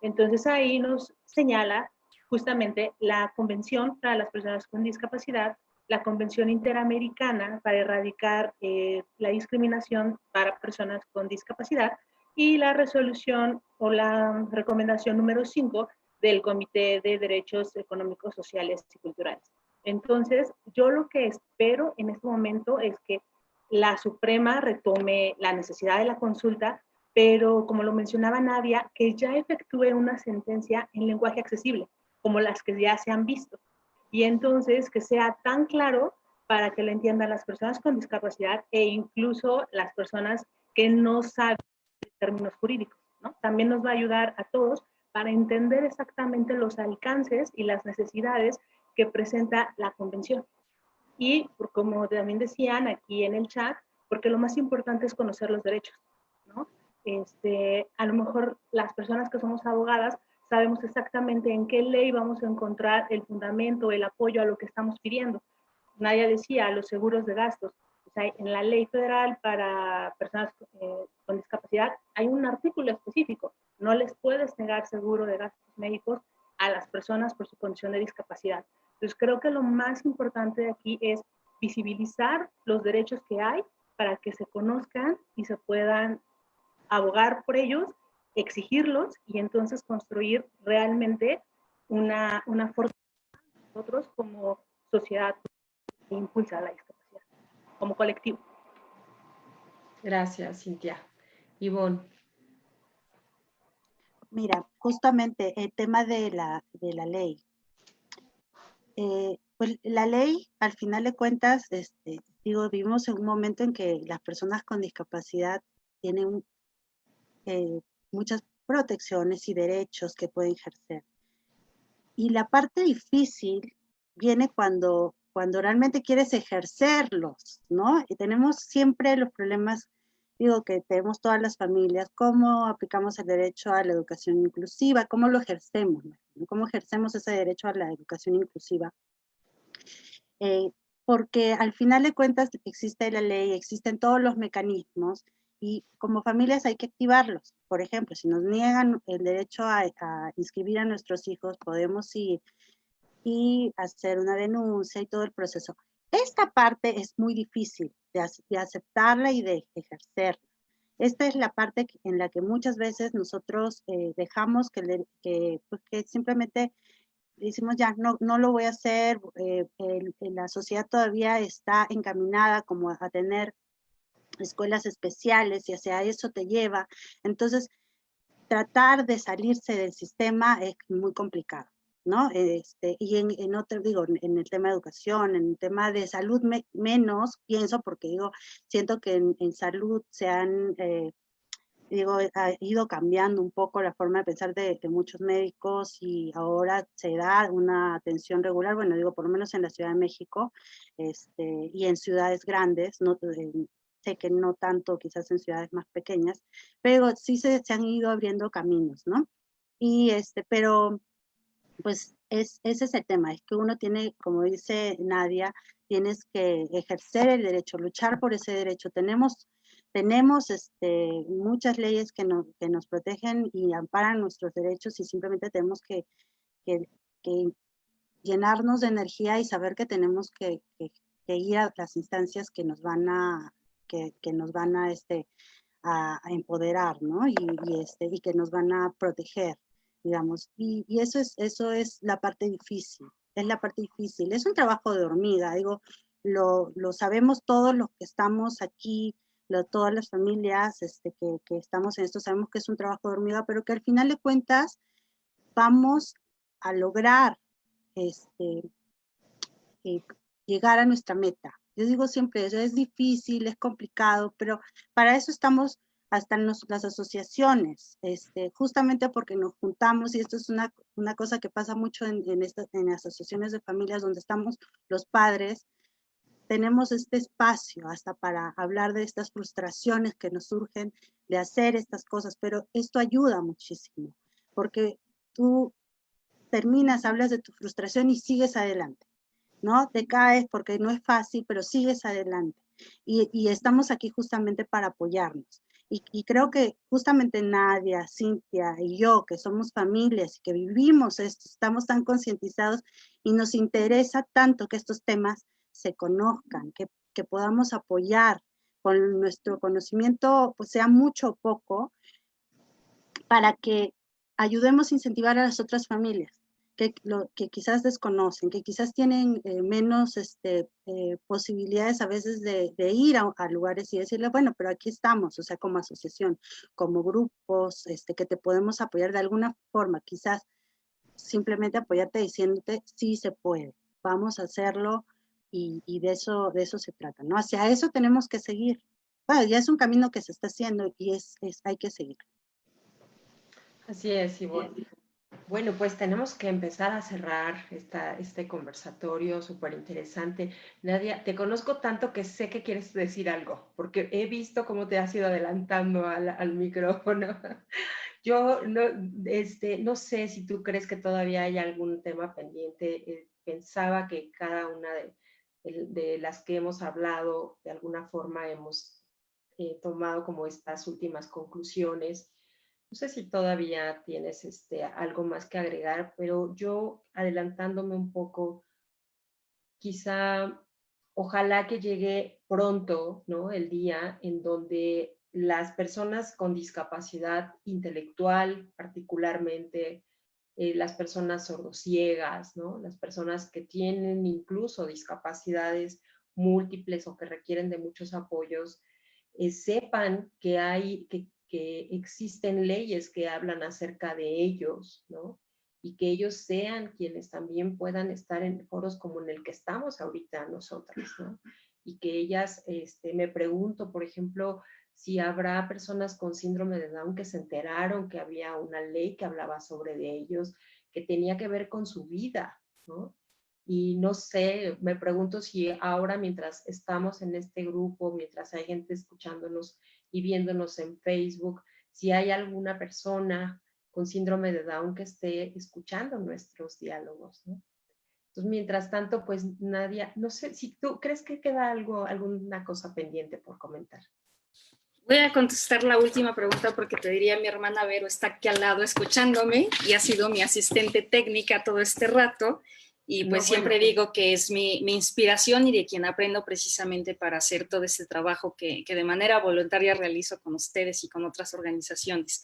Entonces ahí nos señala justamente la Convención para las Personas con Discapacidad, la Convención Interamericana para erradicar la discriminación para personas con discapacidad y la resolución o la recomendación número 5 del Comité de Derechos Económicos, Sociales y Culturales. Entonces, yo lo que espero en este momento es que la Suprema retome la necesidad de la consulta, pero como lo mencionaba Nadia, que ya efectúe una sentencia en lenguaje accesible, como las que ya se han visto. Y entonces que sea tan claro para que lo entiendan las personas con discapacidad e incluso las personas que no saben términos jurídicos, ¿no? También nos va a ayudar a todos para entender exactamente los alcances y las necesidades que presenta la convención. Y como también decían aquí en el chat, porque lo más importante es conocer los derechos, ¿no? A lo mejor las personas que somos abogadas sabemos exactamente en qué ley vamos a encontrar el fundamento, el apoyo a lo que estamos pidiendo. Nadia decía, los seguros de gastos. O sea, en la ley federal para personas con discapacidad hay un artículo específico. No les puedes negar seguro de gastos médicos a las personas por su condición de discapacidad. Entonces, creo que lo más importante de aquí es visibilizar los derechos que hay para que se conozcan y se puedan abogar por ellos, exigirlos y entonces construir realmente una fortaleza nosotros como sociedad que impulsa la discapacidad, como colectivo.
Gracias, Cintia. Ivonne.
Mira, justamente el tema de la ley. Pues la ley, al final de cuentas, vivimos en un momento en que las personas con discapacidad tienen muchas protecciones y derechos que pueden ejercer. Y la parte difícil viene cuando realmente quieres ejercerlos, ¿no? Y tenemos siempre los problemas, que tenemos todas las familias, cómo aplicamos el derecho a la educación inclusiva, cómo lo ejercemos, ¿no? Cómo ejercemos ese derecho a la educación inclusiva. Porque al final de cuentas existe la ley, existen todos los mecanismos y como familias hay que activarlos. Por ejemplo, si nos niegan el derecho a inscribir a nuestros hijos, podemos ir y hacer una denuncia y todo el proceso. Esta parte es muy difícil de aceptarla y de ejercerla. Esta es la parte en la que muchas veces nosotros dejamos que simplemente decimos ya, no lo voy a hacer, la sociedad todavía está encaminada como a tener escuelas especiales y hacia eso te lleva. Entonces, tratar de salirse del sistema es muy complicado, ¿no? Y en otro, en el tema de educación, en el tema de salud menos, pienso, porque siento que en salud se han... ha ido cambiando un poco la forma de pensar de muchos médicos y ahora se da una atención regular, bueno, por lo menos en la Ciudad de México y en ciudades grandes, no, sé que no tanto quizás en ciudades más pequeñas, pero sí se han ido abriendo caminos, ¿no? Y pero pues ese es el tema, es que uno tiene, como dice Nadia, tienes que ejercer el derecho, luchar por ese derecho. Tenemos muchas leyes que nos protegen y amparan nuestros derechos y simplemente tenemos que llenarnos de energía y saber que tenemos que ir a las instancias que nos van a empoderar, ¿no? Y que nos van a proteger, digamos. Y eso es la parte difícil, es la parte difícil. Es un trabajo de hormiga, lo sabemos todos los que estamos aquí, todas las familias que estamos en esto, sabemos que es un trabajo de hormiga, pero que al final de cuentas vamos a lograr llegar a nuestra meta. Yo digo siempre eso, es difícil, es complicado, pero para eso estamos hasta las asociaciones, justamente porque nos juntamos, y esto es una cosa que pasa mucho en las asociaciones de familias donde estamos los padres, tenemos este espacio hasta para hablar de estas frustraciones que nos surgen de hacer estas cosas, pero esto ayuda muchísimo, porque tú terminas, hablas de tu frustración y sigues adelante, ¿no? Te caes porque no es fácil, pero sigues adelante. Y estamos aquí justamente para apoyarnos. Y creo que justamente Nadia, Cintia y yo, que somos familias y que vivimos esto, estamos tan concientizados y nos interesa tanto que estos temas se conozcan, que podamos apoyar con nuestro conocimiento, pues sea mucho o poco, para que ayudemos a incentivar a las otras familias que quizás desconocen, que quizás tienen menos posibilidades a veces de ir a lugares y decirle, bueno, pero aquí estamos, o sea, como asociación, como grupos, que te podemos apoyar de alguna forma, quizás simplemente apoyarte diciéndote, sí se puede, vamos a hacerlo y de eso se trata, ¿no? Hacia eso tenemos que seguir. Bueno, ya es un camino que se está haciendo y hay que seguir.
Así es, Ivonne. Bueno, pues tenemos que empezar a cerrar este conversatorio súper interesante. Nadia, te conozco tanto que sé que quieres decir algo, porque he visto cómo te has ido adelantando al micrófono. Yo no sé si tú crees que todavía hay algún tema pendiente. Pensaba que cada una de las que hemos hablado, de alguna forma hemos tomado como estas últimas conclusiones. No sé si todavía tienes algo más que agregar, pero yo adelantándome un poco, quizá, ojalá que llegue pronto, ¿no? El día en donde las personas con discapacidad intelectual, particularmente las personas sordociegas, ¿no? Las personas que tienen incluso discapacidades múltiples o que requieren de muchos apoyos, sepan que existen leyes que hablan acerca de ellos, ¿no? Y que ellos sean quienes también puedan estar en foros como en el que estamos ahorita nosotras, ¿no? Y que ellas, me pregunto, por ejemplo, si habrá personas con síndrome de Down que se enteraron que había una ley que hablaba sobre de ellos, que tenía que ver con su vida, ¿no? Y no sé, me pregunto si ahora mientras estamos en este grupo, mientras hay gente escuchándonos y viéndonos en Facebook, si hay alguna persona con síndrome de Down que esté escuchando nuestros diálogos, ¿no? Entonces, mientras tanto, pues Nadia, no sé si tú crees que queda alguna cosa pendiente por comentar.
Voy a contestar la última pregunta porque te diría mi hermana Vero está aquí al lado escuchándome y ha sido mi asistente técnica todo este rato y pues siempre digo que es mi inspiración y de quien aprendo precisamente para hacer todo este trabajo que de manera voluntaria realizo con ustedes y con otras organizaciones.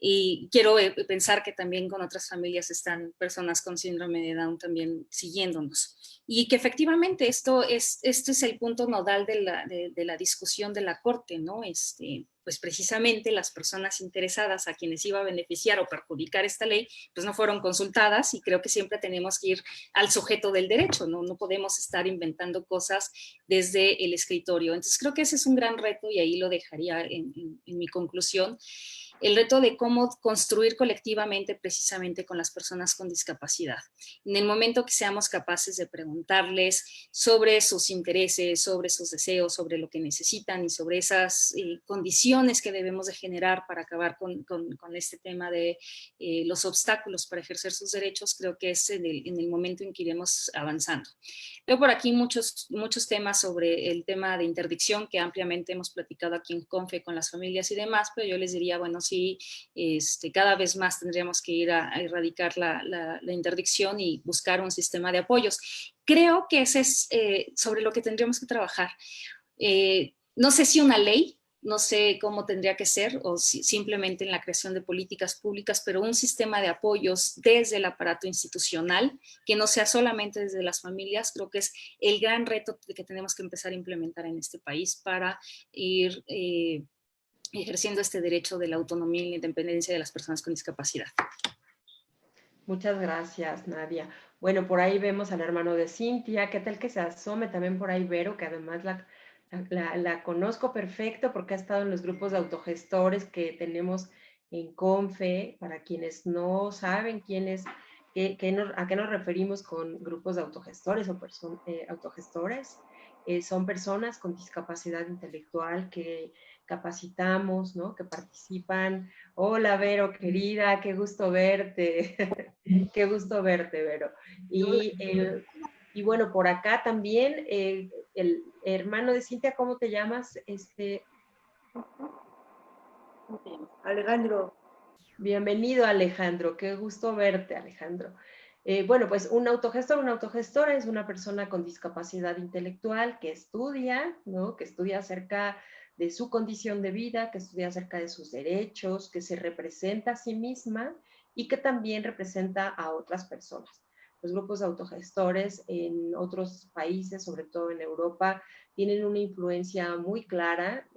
Y quiero pensar que también con otras familias están personas con síndrome de Down también siguiéndonos. Y que efectivamente este es el punto nodal de la discusión de la Corte, ¿no? Pues precisamente las personas interesadas a quienes iba a beneficiar o perjudicar esta ley, pues no fueron consultadas y creo que siempre tenemos que ir al sujeto del derecho, ¿no? No podemos estar inventando cosas desde el escritorio. Entonces creo que ese es un gran reto y ahí lo dejaría en mi conclusión. El reto de cómo construir colectivamente precisamente con las personas con discapacidad. En el momento que seamos capaces de preguntarles sobre sus intereses, sobre sus deseos, sobre lo que necesitan y sobre esas condiciones que debemos de generar para acabar con este tema de los obstáculos para ejercer sus derechos, creo que es en el momento en que iremos avanzando. Veo por aquí muchos temas sobre el tema de interdicción que ampliamente hemos platicado aquí en CONFE con las familias y demás, pero yo les diría, bueno, sí, cada vez más tendríamos que ir a erradicar la interdicción y buscar un sistema de apoyos. Creo que ese es sobre lo que tendríamos que trabajar. No sé si una ley, no sé cómo tendría que ser o si simplemente en la creación de políticas públicas, pero un sistema de apoyos desde el aparato institucional, que no sea solamente desde las familias, creo que es el gran reto que tenemos que empezar a implementar en este país para ir ejerciendo este derecho de la autonomía y la independencia de las personas con discapacidad.
Muchas gracias, Nadia. Bueno, por ahí vemos al hermano de Cintia. ¿Qué tal que se asome también por ahí Vero, que además la conozco perfecto porque ha estado en los grupos de autogestores que tenemos en CONFE? Para quienes no saben a qué nos referimos con grupos de autogestores o autogestores, son personas con discapacidad intelectual que capacitamos, ¿no? Que participan. Hola, Vero, querida, qué gusto verte. Qué gusto verte, Vero. Y bueno, por acá también, el hermano de Cintia, ¿cómo te llamas?
Alejandro.
Bienvenido, Alejandro. Qué gusto verte, Alejandro. Bueno, pues un autogestor, una autogestora es una persona con discapacidad intelectual que estudia, ¿no? Que estudia acerca de su condición de vida, que estudia acerca de sus derechos, que se representa a sí misma y que también representa a otras personas. Los grupos de autogestores en otros países, sobre todo en Europa, tienen una influencia muy clara,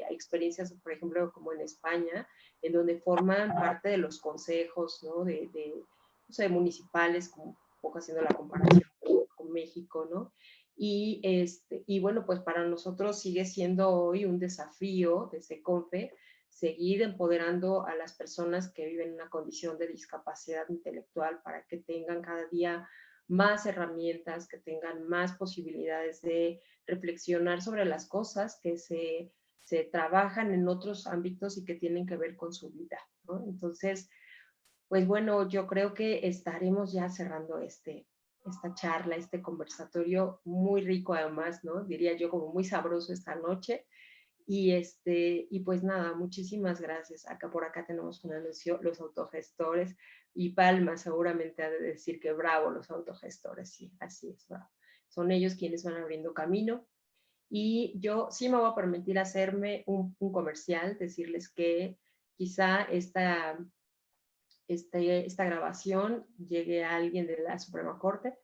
experiencias, por ejemplo, como en España, en donde forman parte de los consejos, ¿no? O sea, municipales, como un poco haciendo la comparación con México, ¿no? Y bueno, pues para nosotros sigue siendo hoy un desafío de SECONFE seguir empoderando a las personas que viven en una condición de discapacidad intelectual para que tengan cada día más herramientas, que tengan más posibilidades de reflexionar sobre las cosas que se trabajan en otros ámbitos y que tienen que ver con su vida, ¿no? Entonces, pues bueno, yo creo que estaremos ya cerrando esta charla, este conversatorio muy rico además, ¿no? Diría yo como muy sabroso esta noche. Y pues nada, muchísimas gracias. Por acá tenemos un anuncio, los autogestores, y Palma seguramente ha de decir que bravo los autogestores, sí, así es, bravo. Son ellos quienes van abriendo camino. Y yo sí me voy a permitir hacerme un comercial, decirles que quizá esta grabación llegue a alguien de la Suprema Corte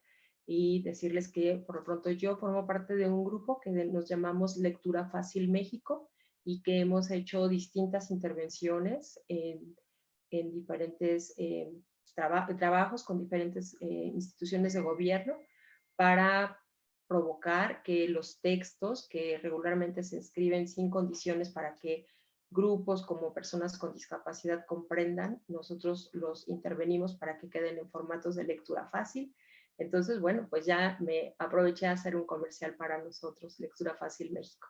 y decirles que por lo pronto yo formo parte de un grupo que nos llamamos Lectura Fácil México y que hemos hecho distintas intervenciones en diferentes trabajos con diferentes instituciones de gobierno para provocar que los textos que regularmente se escriben sin condiciones para que grupos como personas con discapacidad comprendan, nosotros los intervenimos para que queden en formatos de lectura fácil. Entonces, bueno, pues ya me aproveché a hacer un comercial para nosotros, Lectura Fácil México.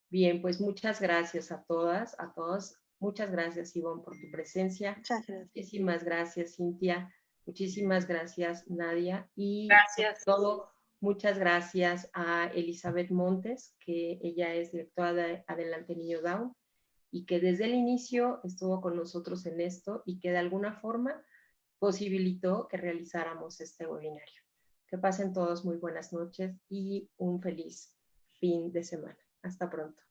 Bien, pues muchas gracias a todas, a todos. Muchas gracias, Ivonne, por tu presencia.
Muchas gracias.
Muchísimas gracias, Cintia. Muchísimas gracias, Nadia. Y
Gracias.
sobre todo, muchas gracias a Elizabeth Montes, que ella es directora de Adelante Niño Down y que desde el inicio estuvo con nosotros en esto y que de alguna forma posibilitó que realizáramos este webinario. Que pasen todos muy buenas noches y un feliz fin de semana. Hasta pronto.